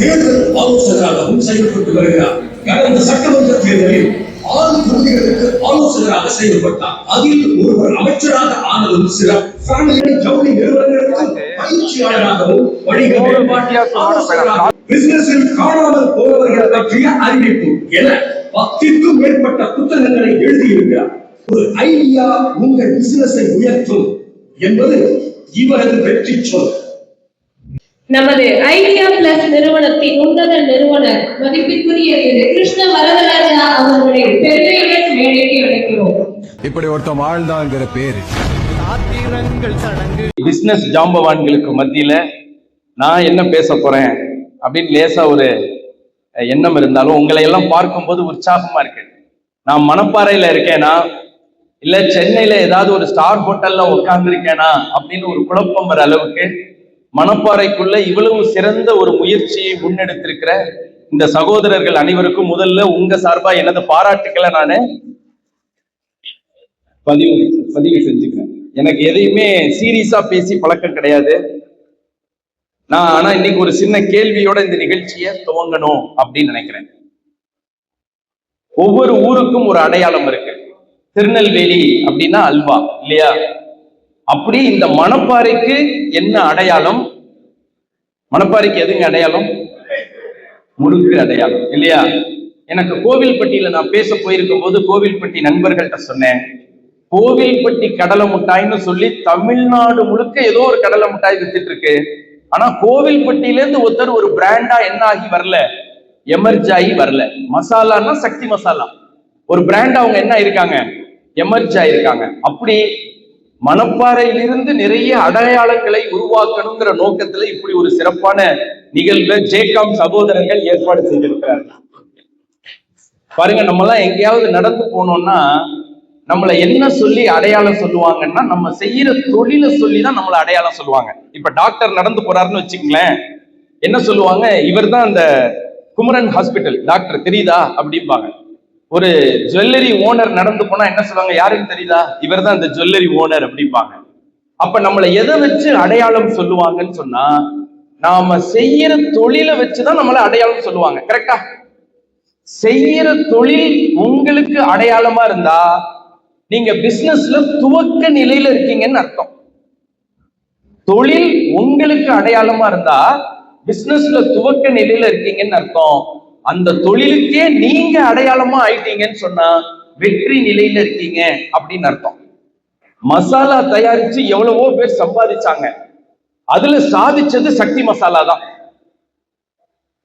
தேர்தல் ஆலோசகராகவும் செயல்பட்டு வருகிறார். கடந்த சட்டமன்ற தேர்தலில் 6 தொகுதிகளுக்கு ஆலோசகராக செயல்பட்டார். அதில் ஒருவர் அமைச்சராக ஆனதும் சில ஜவுளி நிறுவனங்களுக்கு பயிற்சியாளராகவும் வணிக பிசினஸில் காணாமல் போனவர்கள் பற்றிய அறிவிப்பு என 10க்கும் மேற்பட்ட புத்தகங்களை எழுதியிருக்கிறார். ஒரு ஐடியா உங்கள் பிசினஸை உயர்த்தும் என்பது இவரது வெற்றி சொல். நமது ஐடியா பிளஸ் நிறுவனத்தின் உன்னத நிறுவனர் மதிப்பிற்குரிய கிருஷ்ண வரதராஜா அவர்களை பெருமையுடன் மேடைக்கு அழைக்கிறோம். இப்படி ஒருத்தம் வாழ்ந்தாங்கிற பேரு பிசினஸ் ஜாம்பவான்களுக்கு மத்தியில நான் என்ன பேச போறேன் அப்படின்னு லேசா ஒரு எண்ணம் இருந்தாலும் உங்களை எல்லாம் பார்க்கும்போது உற்சாகமா இருக்கு. நான் மணப்பாறையில இருக்கேனா இல்ல சென்னையில ஏதாவது ஒரு ஸ்டார் ஹோட்டல்ல உட்கார்ந்து இருக்கேனா அப்படின்னு ஒரு குழப்பம் வர அளவுக்கு மணப்பாறைக்குள்ள இவ்வளவு சிறந்த ஒரு முயற்சியை முன்னெடுத்திருக்கிற இந்த சகோதரர்கள் அனைவருக்கும் முதல்ல உங்க சார்பா எனது பாராட்டுக்களை நானு பதிவு செஞ்சுக்கிறேன். எனக்கு எதையுமே சீரியஸா பேசி பழக்கம் கிடையாது. நான் ஆனா இன்னைக்கு ஒரு சின்ன கேள்வியோட இந்த நிகழ்ச்சியை துவங்கணும் அப்படின்னு நினைக்கிறேன். ஒவ்வொரு ஊருக்கும் ஒரு அடையாளம் இருக்கு. திருநெல்வேலி அப்படின்னா அல்வா இல்லையா? அப்படி இந்த மணப்பாறைக்கு என்ன அடையாளம்? மணப்பாறைக்கு எதுங்க அடையாளம்? முறுக்கு அடையாளம் இல்லையா? எனக்கு கோவில்பட்டியில நான் பேச போயிருக்கும் போது கோவில்பட்டி நண்பர்கள்ட்ட சொன்னேன், கோவில்பட்டி கடலை மிட்டாய்னு சொல்லி தமிழ்நாடு முழுக்க ஏதோ ஒரு கடலை மிட்டாய் வித்துட்டு இருக்கு. ஆனா கோவில்பட்டியில இருந்து ஒருத்தர் ஒரு பிராண்டா என்ன ஆகி வரல, எமர்ஜ் ஆகி வரல. மசாலான்னா சக்தி மசாலா ஒரு பிராண்ட் அவங்க என்ன இருக்காங்க, எமர்ஜ் ஆயிருக்காங்க. அப்படி மணப்பாறையிலிருந்து நிறைய அடையாளங்களை உருவாக்கணுங்கிற நோக்கத்துல இப்படி ஒரு சிறப்பான நிகழ்வை ஜேகாம் சகோதரர்கள் ஏற்பாடு செய்திருக்கிறார்கள். பாருங்க, நம்ம எல்லாம் எங்கேயாவது நடந்து போனோம்னா நம்மளை என்ன சொல்லி அடையாளம் சொல்லுவாங்கன்னா, நம்ம செய்யற தொழிலை சொல்லிதான் நம்மளை அடையாளம் சொல்லுவாங்க. இப்ப டாக்டர் நடந்து போறாருன்னு வச்சுக்கங்களேன், என்ன சொல்லுவாங்க, இவர் தான் அந்த குமரன் ஹாஸ்பிட்டல் டாக்டர் தெரியுதா அப்படிம்பாங்க. ஒரு ஜுவல்லரி ஓனர் நடந்து போனா என்ன சொல்லுவாங்க, யாருன்னு தெரியுதா, இவர் தான் இந்த ஜுவல்லரி ஓனர் அப்படிம்பாங்க. அப்ப நம்மளை எதை வச்சு அடையாளம் சொல்லுவாங்கன்னு சொன்னா, நாம செய்யற தொழிலை வச்சுதான் நம்மளை அடையாளம் சொல்லுவாங்க. கரெக்டா? செய்யற தொழில் உங்களுக்கு அடையாளமா இருந்தா நீங்க பிசினஸ்ல துவக்க நிலையில இருக்கீங்கன்னு அர்த்தம். தொழில் உங்களுக்கு அடையாளமா இருந்தா பிசினஸ்ல துவக்க நிலையில இருக்கீங்கன்னு அர்த்தம். அந்த தொழிலுக்கே நீங்க அடையாளமா ஆயிட்டீங்கன்னு சொன்னா வெற்றி நிலையில இருக்கீங்க அப்படின்னு அர்த்தம். மசாலா தயாரிச்சு எவ்வளவோ பேர் சம்பாதிச்சாங்க, அதுல சாதிச்சது சக்தி மசாலா தான்.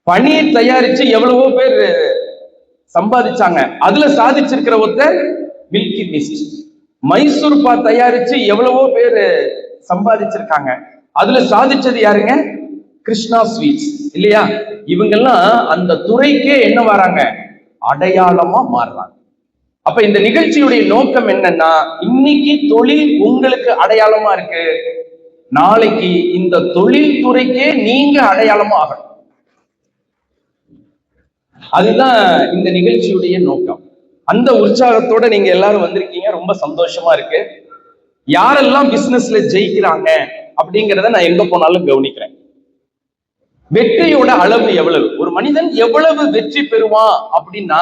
பனீர் தயாரிச்சு எவ்வளவோ பேர் சம்பாதிச்சாங்க, அதுல சாதிச்சிருக்கிற ஒருத்தர் மில்கி மிஸ்ட். மைசூர் பா தயாரிச்சு எவ்வளவோ பேர் சம்பாதிச்சிருக்காங்க, அதுல சாதிச்சது யாருங்க, கிருஷ்ணா ஸ்வீட்ஸ் இல்லையா? இவங்கெல்லாம் அந்த துறைக்கே என்ன வராங்க, அடையாளமா மாறுறாங்க. அப்ப இந்த நிகழ்ச்சியுடைய நோக்கம் என்னன்னா, இன்னைக்கு தொழில் உங்களுக்கு அடையாளமா இருக்கு, நாளைக்கு இந்த தொழில் துறைக்கே நீங்க அடையாளமா ஆகணும். அதுதான் இந்த நிகழ்ச்சியுடைய நோக்கம். அந்த உற்சாகத்தோட நீங்க எல்லாரும் வந்திருக்கீங்க, ரொம்ப சந்தோஷமா இருக்கு. யாரெல்லாம் பிசினஸ்ல ஜெயிக்கிறாங்க அப்படிங்கிறத நான் எங்க போனாலும் கவனிக்கிறேன். வெற்றியோட அளவு எவ்வளவு, ஒரு மனிதன் எவ்வளவு வெற்றி பெறுவான் அப்படின்னா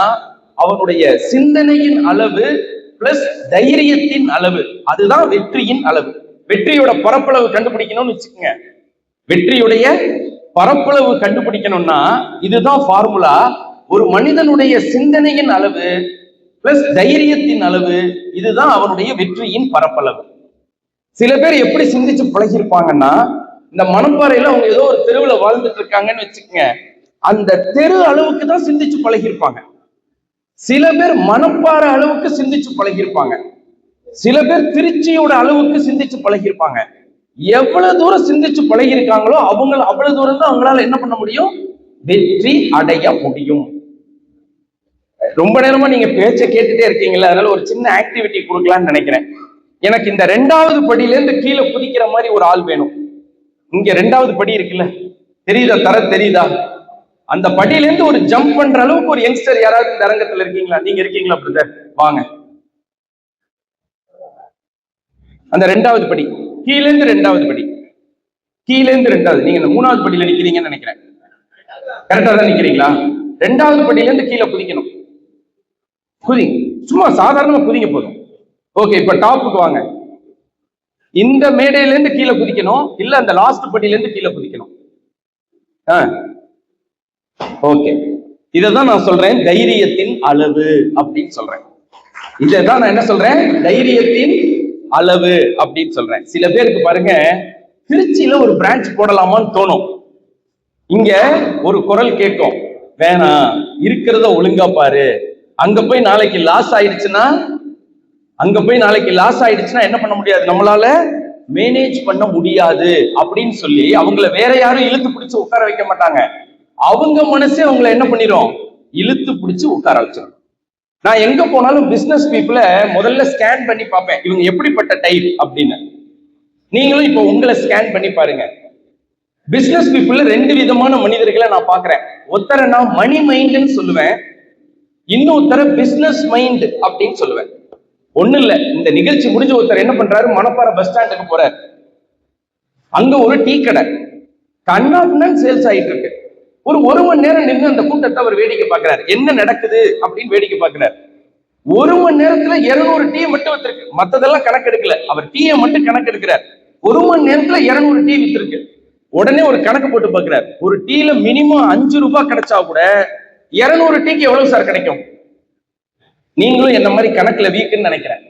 அவனுடைய சிந்தனையின் அளவு பிளஸ் தைரியத்தின் அளவு, அதுதான் வெற்றியின் அளவு. வெற்றியோட பரப்பளவு கண்டுபிடிக்கணும்னு வச்சுக்கோங்க. வெற்றியுடைய பரப்பளவு கண்டுபிடிக்கணும்னா இதுதான் ஃபார்முலா. ஒரு மனிதனுடைய சிந்தனையின் அளவு பிளஸ் தைரியத்தின் அளவு, இதுதான் அவனுடைய வெற்றியின் பரப்பளவு. சில பேர் எப்படி சிந்திச்சு பழகிருப்பாங்கன்னா, இந்த மணப்பாறையில அவங்க ஏதோ ஒரு தெருவுல வாழ்ந்துட்டு இருக்காங்கன்னு வச்சுக்கோங்க, அந்த தெரு அளவுக்கு தான் சிந்திச்சு பழகிருப்பாங்க. சில பேர் மணப்பாறை அளவுக்கு சிந்திச்சு பழகிருப்பாங்க, சில பேர் திருச்சியோட அளவுக்கு சிந்திச்சு பழகிருப்பாங்க. எவ்வளவு தூரம் சிந்திச்சு பழகிருக்காங்களோ அவங்க அவ்வளவு தூரம் தான் அவங்களால என்ன பண்ண முடியும், வெற்றி அடைய முடியும். ரொம்ப நேரமா நீங்க பேச்ச கேட்டுட்டே இருக்கீங்களா, அதனால ஒரு சின்ன ஆக்டிவிட்டி கொடுக்கலாம்னு நினைக்கிறேன். எனக்கு இந்த 2வது படியில இருந்து கீழே குதிக்கிற மாதிரி ஒரு ஆள் வேணும். இங்க 2வது படி இருக்குல்ல, தெரியுதா, தர தெரியுதா? அந்த படியில இருந்து ஒரு ஜம்ப் பண்ற அளவுக்கு ஒரு யங்ஸ்டர் யாராவது இந்த அரங்கத்துல இருக்கீங்களா? நீங்க இருக்கீங்களா பிரதர்? வாங்க. அந்த 2வது படி, கீழே இருந்து 2வது படி. கீழே இருந்து ரெண்டாவது, நீங்க இந்த 3வது படியில நிக்கிறீங்கன்னு நினைக்கிறேன். கரெக்டா தான் நிக்கிறீங்களா? 2வது படியில இருந்து கீழே குதிக்கணும். குதிங்க, சும்மா சாதாரணமா குதிங்க போதும். ஓகே, இப்ப டாப்புக்கு வாங்க. இந்த மேடையில இருந்து கீழே குதிக்கணும், இல்ல அந்த லாஸ்ட் படியில இருந்து கீழே குதிக்கணும். ஓகே, இததான் நான் சொல்றேன் தைரியத்தின் அளவு அப்படின்னு சொல்றேன். இதான் நான் என்ன சொல்றேன், தைரியத்தின் அளவு அப்படின்னு சொல்றேன். சில பேருக்கு பாருங்க, திருச்சியில ஒரு பிரான்ச் போடலாமான்னு தோணும். இங்க ஒரு குரல் கேட்கும், வேணாம், இருக்கிறத ஒழுங்கா பாரு, அங்க போய் நாளைக்கு லாஸ் ஆயிடுச்சுன்னா என்ன பண்ண முடியாது, நம்மளால மேனேஜ் பண்ண முடியாது அப்படின்னு சொல்லி அவங்கள வேற யாரும் இழுத்து பிடிச்சு உட்கார வைக்க மாட்டாங்க. அவங்க மனசே அவங்களை என்ன பண்ணிரும், இழுத்து பிடிச்சு உட்கார வச்சிடும். நான் எங்க போனாலும் பிசினஸ் பீப்புள முதல்ல ஸ்கேன் பண்ணி பார்ப்பேன், இவங்க எப்படிப்பட்ட டைப் அப்படின்னு. நீங்களும் இப்போ உங்களை ஸ்கேன் பண்ணி பாருங்க. பிசினஸ் பீப்புள்ல 2 விதமான மனிதர்களை நான் பாக்குறேன். ஒருத்தரை நான் மணி மைண்ட்னு சொல்லுவேன், இன்னொருத்தர பிசினஸ் மைண்ட் அப்படின்னு சொல்லுவேன். ஒண்ணு இல்ல, இந்த நிகழ்ச்சி முடிஞ்ச ஒருத்தர் என்ன பண்றாரு, மணப்பாறை பஸ் ஸ்டாண்டுக்கு போறாரு. அங்க ஒரு டீ கடை கண்ணாபின்னு சேல்ஸ் ஆயிட்டு இருக்கு. ஒரு மணி நேரம் நின்று அந்த கூட்டத்தை அவர் வேடிக்கை பார்க்கிறார், என்ன நடக்குது அப்படின்னு வேடிக்கை பார்க்கிறார். 1 மணி நேரத்துல 200 டீ மட்டும் வித்திருக்கு, மத்ததெல்லாம் கணக்கு எடுக்கல, அவர் டீயை மட்டும் கணக்கு எடுக்கிறார். 1 மணி நேரத்துல 200 டீ வித்திருக்கு. உடனே ஒரு கணக்கு போட்டு பார்க்கிறார், ஒரு டீல மினிமம் 5 ரூபாய் கிடைச்சா கூட 200 டீக்கு எவ்வளவு சார் கிடைக்கும்? நீங்களும் என்ன மாதிரி கணக்குல வீக்குன்னு நினைக்கிறேன்.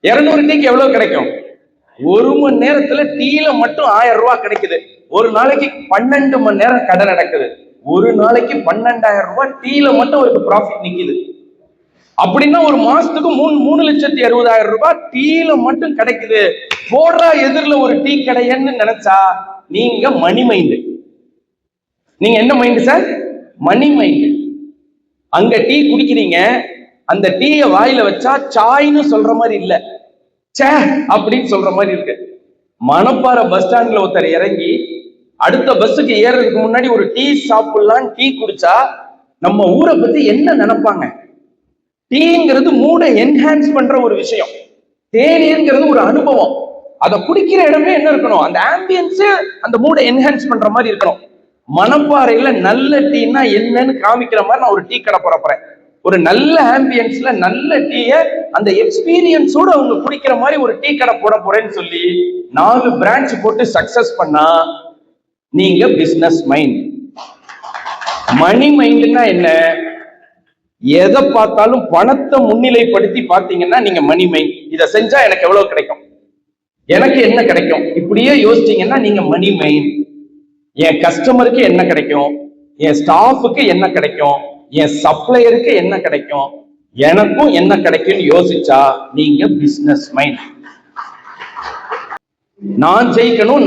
200 டீக்கு எவ்வளவு கிடைக்கும்? 1 மணி நேரத்துல டீல மட்டும் 1000 ரூபாய் கிடைக்குது. ஒரு நாளைக்கு 12 மணி நேரம் கடை நடக்குது. ஒரு நாளைக்கு 12,000 ரூபாய் டீல மட்டும் அவருக்கு ப்ராஃபிட் நிக்குது. அப்படின்னா ஒரு மாசத்துக்கு 3,60,000 ரூபாய் டீல மட்டும் கிடைக்குது. போடுறா எதிரில ஒரு டீ கடைன்னு நினைச்சா நீங்க மணி மைண்டு. நீங்க என்ன மைண்டு சார்? மணி மைண்டு. அங்க டீ குடிக்கிறீங்க, அந்த டீயை வாயில வச்சா சாய்னு சொல்ற மாதிரி இல்ல, சே அப்படின்னு சொல்ற மாதிரி இருக்கு. மணப்பாறை பஸ் ஸ்டாண்ட்ல ஒருத்தர் இறங்கி அடுத்த பஸ்ஸுக்கு ஏறதுக்கு முன்னாடி ஒரு டீ சாப்பிடலாம், டீ குடிச்சா நம்ம ஊரை பத்தி என்ன நினைப்பாங்க? டீங்கிறது மூடை என்ஹான்ஸ் பண்ற ஒரு விஷயம், தேநீர்ங்கிறது ஒரு அனுபவம். அதை குடிக்கிற இடமே என்ன இருக்கணும், அந்த ஆம்பியன்ஸ் அந்த மூடை என்ஹான்ஸ் பண்ற மாதிரி இருக்கணும். மணப்பாறையில நல்ல டீனா என்னன்னு காமிக்கிற மாதிரி நான் ஒரு டீ கடை போறேன். ஒரு நல்ல ஆம்பியன்ஸ்ல நல்ல டீய அந்த எக்ஸ்பீரியன்ஸோட அவங்க குடிக்கிற மாதிரி ஒரு டீ கடை போட போறேன்னு சொல்லி 4 பிரான்ச் போட்டு சக்சஸ் பண்ணா நீங்க பிசினஸ் மைண்ட். மணி மைண்ட்னா என்ன? எதை பார்த்தாலும் பணத்தை முன்னிலைப்படுத்தி பார்த்தீங்கன்னா நீங்க மணி மைண்ட். இதை செஞ்சா எனக்கு எவ்வளவு கிடைக்கும், எனக்கு என்ன கிடைக்கும், இப்படியே யோசிச்சீங்கன்னா நீங்க மணி மைண்ட். என் கஸ்டமருக்கு என்ன கிடைக்கும், என் ஸ்டாஃபுக்கு என்ன கிடைக்கும், என் சப்ளையருக்கு என்ன கிடைக்கும், எனக்கும் என்ன கிடைக்கும்னு யோசிச்சா நீங்க பிசினஸ் மைண்ட். நான் ஜெயிக்கணும்,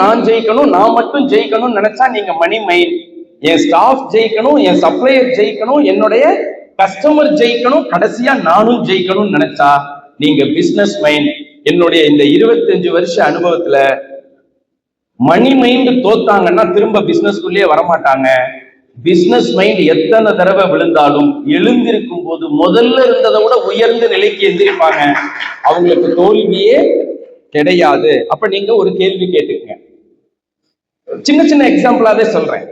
நான் மட்டும் ஜெயிக்கணும்னு நினைச்சா நீங்க மணி மைண்ட். என் ஸ்டாஃப் ஜெயிக்கணும், என் சப்ளையர் ஜெயிக்கணும், என்னுடைய கஸ்டமர் ஜெயிக்கணும், கடைசியா நானும் ஜெயிக்கணும்னு நினைச்சா நீங்க பிசினஸ் மைண்ட். என்னுடைய இந்த 25 வருஷ அனுபவத்துல மணி மைண்ட் தோத்தாங்கன்னா திரும்ப பிசினஸ்க்குள்ளேயே வரமாட்டாங்க. பிசினஸ் மைண்ட் எத்தனை தடவை விழுந்தாலும் எழுந்திருக்கும் போது முதல்ல இருந்ததை விட உயர்ந்த நிலைக்கு எந்திரிப்பாங்க. அவங்களுக்கு தோல்வியே கிடையாது. அப்ப நீங்க ஒரு கேள்வி கேட்டுக்கங்க. சின்ன சின்ன எக்ஸாம்பிளாவே சொல்றேன்.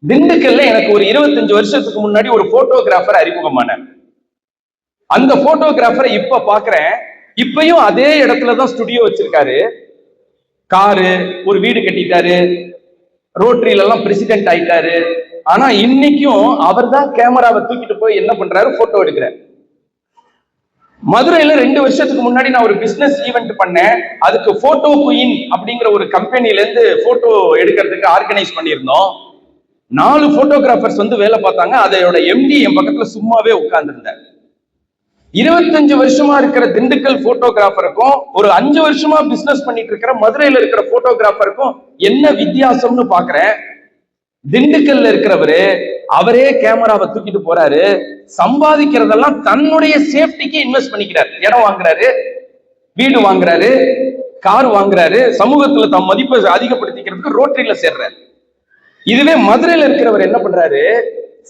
திண்டுக்கல்ல எனக்கு ஒரு 25 வருஷத்துக்கு முன்னாடி ஒரு போட்டோகிராஃபர் அறிமுகமான. அந்த போட்டோகிராஃபரை இப்ப பாக்குறேன். இப்பயும் அதே இடத்துலதான் ஸ்டுடியோ வச்சிருக்காரு, காரு, ஒரு வீடு கட்டிட்டாரு, ரோட்டரியில எல்லாம் பிரசிடென்ட் ஆயிட்டாரு. ஆனா இன்னைக்கும் அவர் தான் கேமராவை தூக்கிட்டு போய் என்ன பண்றாரு, போட்டோ எடுக்கிறார். மதுரையில 2 வருஷத்துக்கு முன்னாடி நான் ஒரு பிசினஸ் ஈவெண்ட் பண்ணேன். அதுக்கு போட்டோ குயின் அப்படிங்கிற ஒரு கம்பெனில இருந்து போட்டோ எடுக்கிறதுக்கு ஆர்கனைஸ் பண்ணியிருந்தோம். 4 போட்டோகிராஃபர்ஸ் வந்து வேலை பார்த்தாங்க. அதோட எம்டி என் பக்கத்துல சும்மாவே உட்கார்ந்து இருந்தார். 25 வருஷமா இருக்கிற திண்டுக்கல் போட்டோகிராஃபருக்கும் ஒரு 5 வருஷமா பிசினஸ் பண்ணிட்டு இருக்கிற மதுரையில இருக்கிற போட்டோகிராஃபருக்கும் என்ன வித்தியாசம்னு பாக்குறேன். திண்டுக்கல்ல இருக்கிறவரு அவரே கேமராவை தூக்கிட்டு போறாரு, சம்பாதிக்கிறதெல்லாம் தன்னுடைய சேஃப்டிக்கு இன்வெஸ்ட் பண்ணிக்கிறார். இடம் வாங்குறாரு, வீடு வாங்குறாரு, கார் வாங்குறாரு, சமூகத்துல தம் மதிப்பை அதிகப்படுத்திக்கிறதுக்கு ரோட்டரியில சேர்றாரு. இதுவே மதுரையில இருக்கிறவர் என்ன பண்றாரு,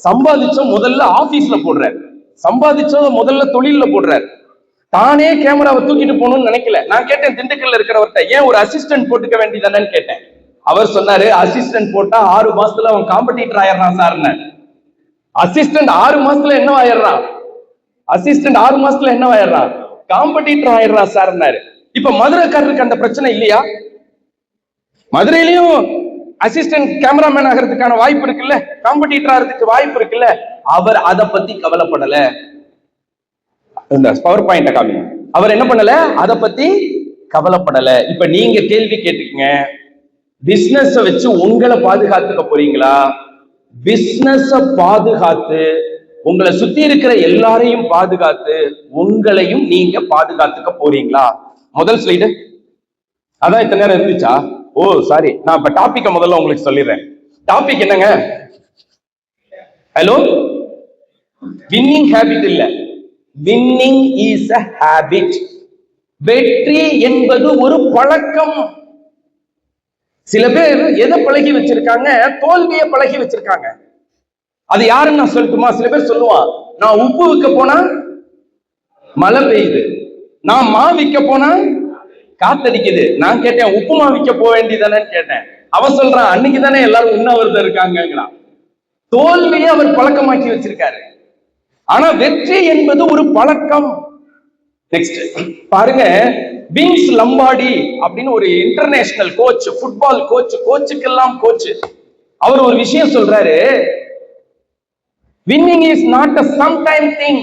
சம்பாதிச்ச முதல்ல ஆபீஸ்ல போடுறாரு, சம்பாதிச்சத முதல்ல தொழில போடுறாரு. தானே கேமராவை தூக்கிட்டு போகணும்னு நினைக்கல. நான் கேட்டேன் திண்டுக்கல்ல இருக்கிறவர்கிட்ட, ஏன் ஒரு அசிஸ்டன்ட் போட்டுக்க வேண்டியதானேன்னு கேட்டேன். அவர் சொன்னாரு அசிஸ்டன்ட் போட்டா 6 மாசத்துல அவன் காம்படிட்டர் ஆயிடுறான் சார்ன்னு. அசிஸ்டன்ட் 6 மாசத்துல என்ன ஆயிடுறான்? அசிஸ்டன்ட் 6 மாசத்துல என்ன ஆயிடுறான்? காம்படிட்டர் ஆயிடுறான் சார்னாரு. இப்ப மதுரைக்காரருக்கு அந்த பிரச்சனை இல்லையா? மதுரையிலயும் அசிஸ்டன்ட் கேமராமேன் ஆகிறதுக்கான வாய்ப்பு இருக்குல்ல, காம்படிட்டர் ஆகிறதுக்கு வாய்ப்பு இருக்குல்ல. அவர் அதை பத்தி கவலைப்படல. இந்த பவர் பாயிண்ட் காமி, அவர் என்ன பண்ணல, அதை பத்தி கவலைப்படல. இப்ப நீங்க கேள்வி கேட்டுக்கங்க, பிசினஸ் வச்சு உங்களை பாதுகாத்துக்க போறீங்களா? பிசினஸ் பாதுகாத்து உங்களை சுத்தி இருக்கிற எல்லாரையும் பாதுகாத்து உங்களையும் நீங்க பாதுகாத்துக்க போறீங்களா? முதல் ஸ்லைடு அதான். இத்தனை நேரம் இருந்துச்சா? ஓ சாரி, நான் இப்ப டாபிக்க முதல்ல உங்களுக்கு சொல்லிடுறேன். டாபிக் என்னங்க? ஹலோ, வின்னிங் ஹேபிட் இல்ல, வின்னிங் இஸ் a habit. வெற்றி என்பது ஒரு பழக்கம். சில பேர் எதை பழகி வச்சிருக்காங்க? தோல்வியை பழகி வச்சிருக்காங்க. அது யாருன்னு நான் சொல்லட்டுமா? சில பேர் சொல்லுவான், நான் உப்பு விற்க போனா மழை பெய்யுது, நான் மா விற்க போனா காத்தடிக்குது. நான் கேட்டேன், உப்புமா விற்க போக வேண்டியதானு கேட்டேன். அவன் சொல்றான், அன்னைக்கு தானே எல்லாரும் உண்ணாவிரதம் இருக்காங்கிறான். தோல்வியை அவர் பழக்கமாக்கி வச்சிருக்காரு. ஆனா வெற்றி என்பது ஒரு பழக்கம். நெக்ஸ்ட் பாருங்க, வின்ஸ் லம்பார்டி அப்படின்னு ஒரு இன்டர்நேஷனல் கோச், ஃபுட்பால் கோச், கோச்சுக்கெல்லாம் கோச், அவர் ஒரு விஷயம் சொல்றாரு, winning is not a sometime thing.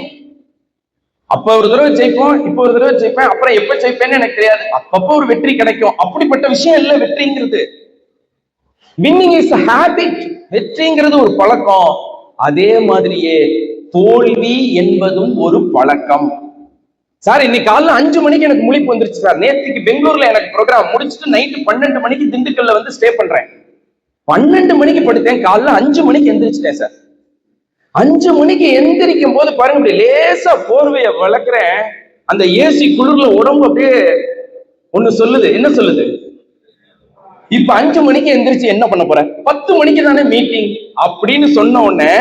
அப்ப ஒரு தடவை ஜெயிப்போம், இப்ப ஒரு தடவை ஜெயிப்பேன், அப்புறம் எப்ப ஜெயிப்பேன்னு எனக்கு தெரியாது, அப்பப்போ ஒரு வெற்றி கிடைக்கும். அப்படிப்பட்ட விஷயம் இல்ல வெற்றிங்கிறது. Winning is a habit. வெற்றிங்கிறது ஒரு பழக்கம். அதே மாதிரியே தோல்வி என்பதும் ஒரு பழக்கம். சார் இன்னைக்கு காலைல 5 மணிக்கு எனக்கு முழிப்பு வந்துருச்சு சார். நேற்றுக்கு பெங்களூர்ல எனக்கு ப்ரோக்ராம் முடிச்சுட்டு நைட்டு 12 மணிக்கு திண்டுக்கல்ல வந்து ஸ்டே பண்றேன். 12 மணிக்கு படுத்தேன், காலைல 5 மணிக்கு எந்திரிச்சிட்டேன் சார். 5 மணிக்கு எந்திரிக்கும் போது பாருங்க, அப்படி லேசா போர்வைய வளர்க்கிறேன், அந்த ஏசி குளிர்ல உடம்பு அப்படியே ஒண்ணு சொல்லுது. என்ன சொல்லுது? இப்ப 5 மணிக்கு எந்திரிச்சு என்ன பண்ண போறேன்? 10 மணிக்கு தானே மீட்டிங் அப்படின்னு சொன்ன உடனே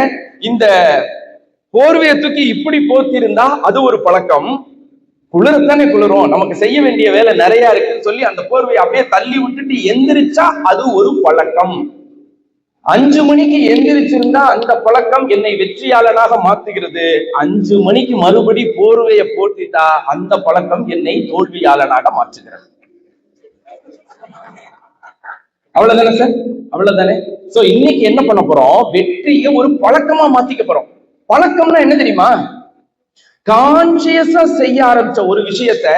இந்த போர்வையை தூக்கி இப்படி போத்தி இருந்தா அது ஒரு பழக்கம். குளிரத்தானே குளிரும், நமக்கு செய்ய வேண்டிய வேலை நிறைய இருக்குன்னு சொல்லி அந்த போர்வையை அப்படியே தள்ளி விட்டுட்டு எந்திரிச்சா அது ஒரு பழக்கம். 5 மணிக்கு எந்திரிச்சிருந்தா அந்த பழக்கம் என்னை வெற்றியாளனாக மாத்துகிறது. 5 மணிக்கு மறுபடி போர்வையை போட்டுட்டா அந்த பழக்கம் என்னை தோல்வியாளனாக மாற்றுகிறது. அவ்வளவுதானே சார்? அவ்வளவுதானே. சோ இன்னைக்கு என்ன பண்ண போறோம்? வெற்றியை ஒரு பழக்கமா மாத்திக்க போறோம். பழக்கம்னா என்ன தெரியுமா? கான்சியஸா செய்ய ஆரம்பிச்ச ஒரு விஷயத்த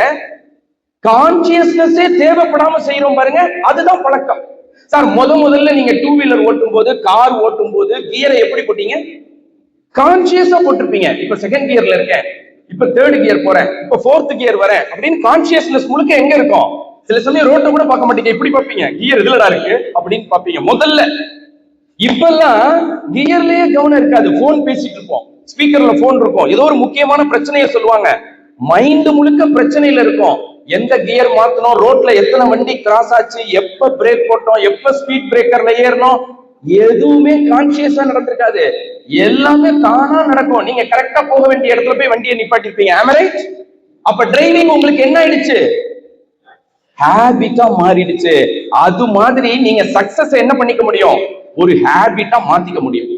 கான்சியஸ்னஸே தேவைப்படாம செய்யறோம் பாருங்க, அதுதான் பழக்கம். சார் முதல்ல நீங்க 2 வீலர் ஓட்டும் போது, கார் ஓட்டும் போது கியரை எப்படி போட்டீங்க? கான்சியஸா போட்டிருப்பீங்க. இப்ப 2nd கியர்ல இருக்கேன், இப்ப 3rd கியர் போறேன், இப்ப 4th கியர் வரேன் அப்படின்னு கான்சியஸ்னஸ் முழுக்க எங்க இருக்கும்? சில சமயம் ரோட்டை கூட பார்க்க மாட்டீங்க, எப்படி பார்ப்பீங்க? கியர் எதுலடா இருக்கு அப்படின்னு பார்ப்பீங்க முதல்ல. இப்பெல்லாம் கியர்லயே கவனம் இருக்காது, போன் பேசிட்டு இருப்போம், ஸ்பீக்கர்ல போன் இருக்கும், ஏதோ ஒரு முக்கியமான பிரச்சனையை சொல்லுவாங்க, மைண்ட் முழுக்க பிரச்சனையில இருக்கும். எந்த கியர் மாத்தணும், ரோட்ல எத்தனை வண்டி கிராஸ் ஆச்சு, எப்ப பிரேக் போட்டோம், எப்ப ஸ்பீட் பிரேக்கர்ல ஏறணும், எதுவுமே கான்சியஸா நடந்திருக்காது. எல்லாமே தானா நடக்கும். நீங்க கரெக்டா போக வேண்டிய இடத்துல போய் வண்டியை நிப்பாட்டிருப்பீங்க. am I right? அப்ப டிரைவிங் உங்களுக்கு என்ன ஆயிடுச்சு? ஹேபிட்டா மாறிடுச்சு. அது மாதிரி நீங்க சக்சஸ் என்ன பண்ணிக்க முடியும்? ஒரு ஹேபிட்டா மாத்திக்க முடியும்.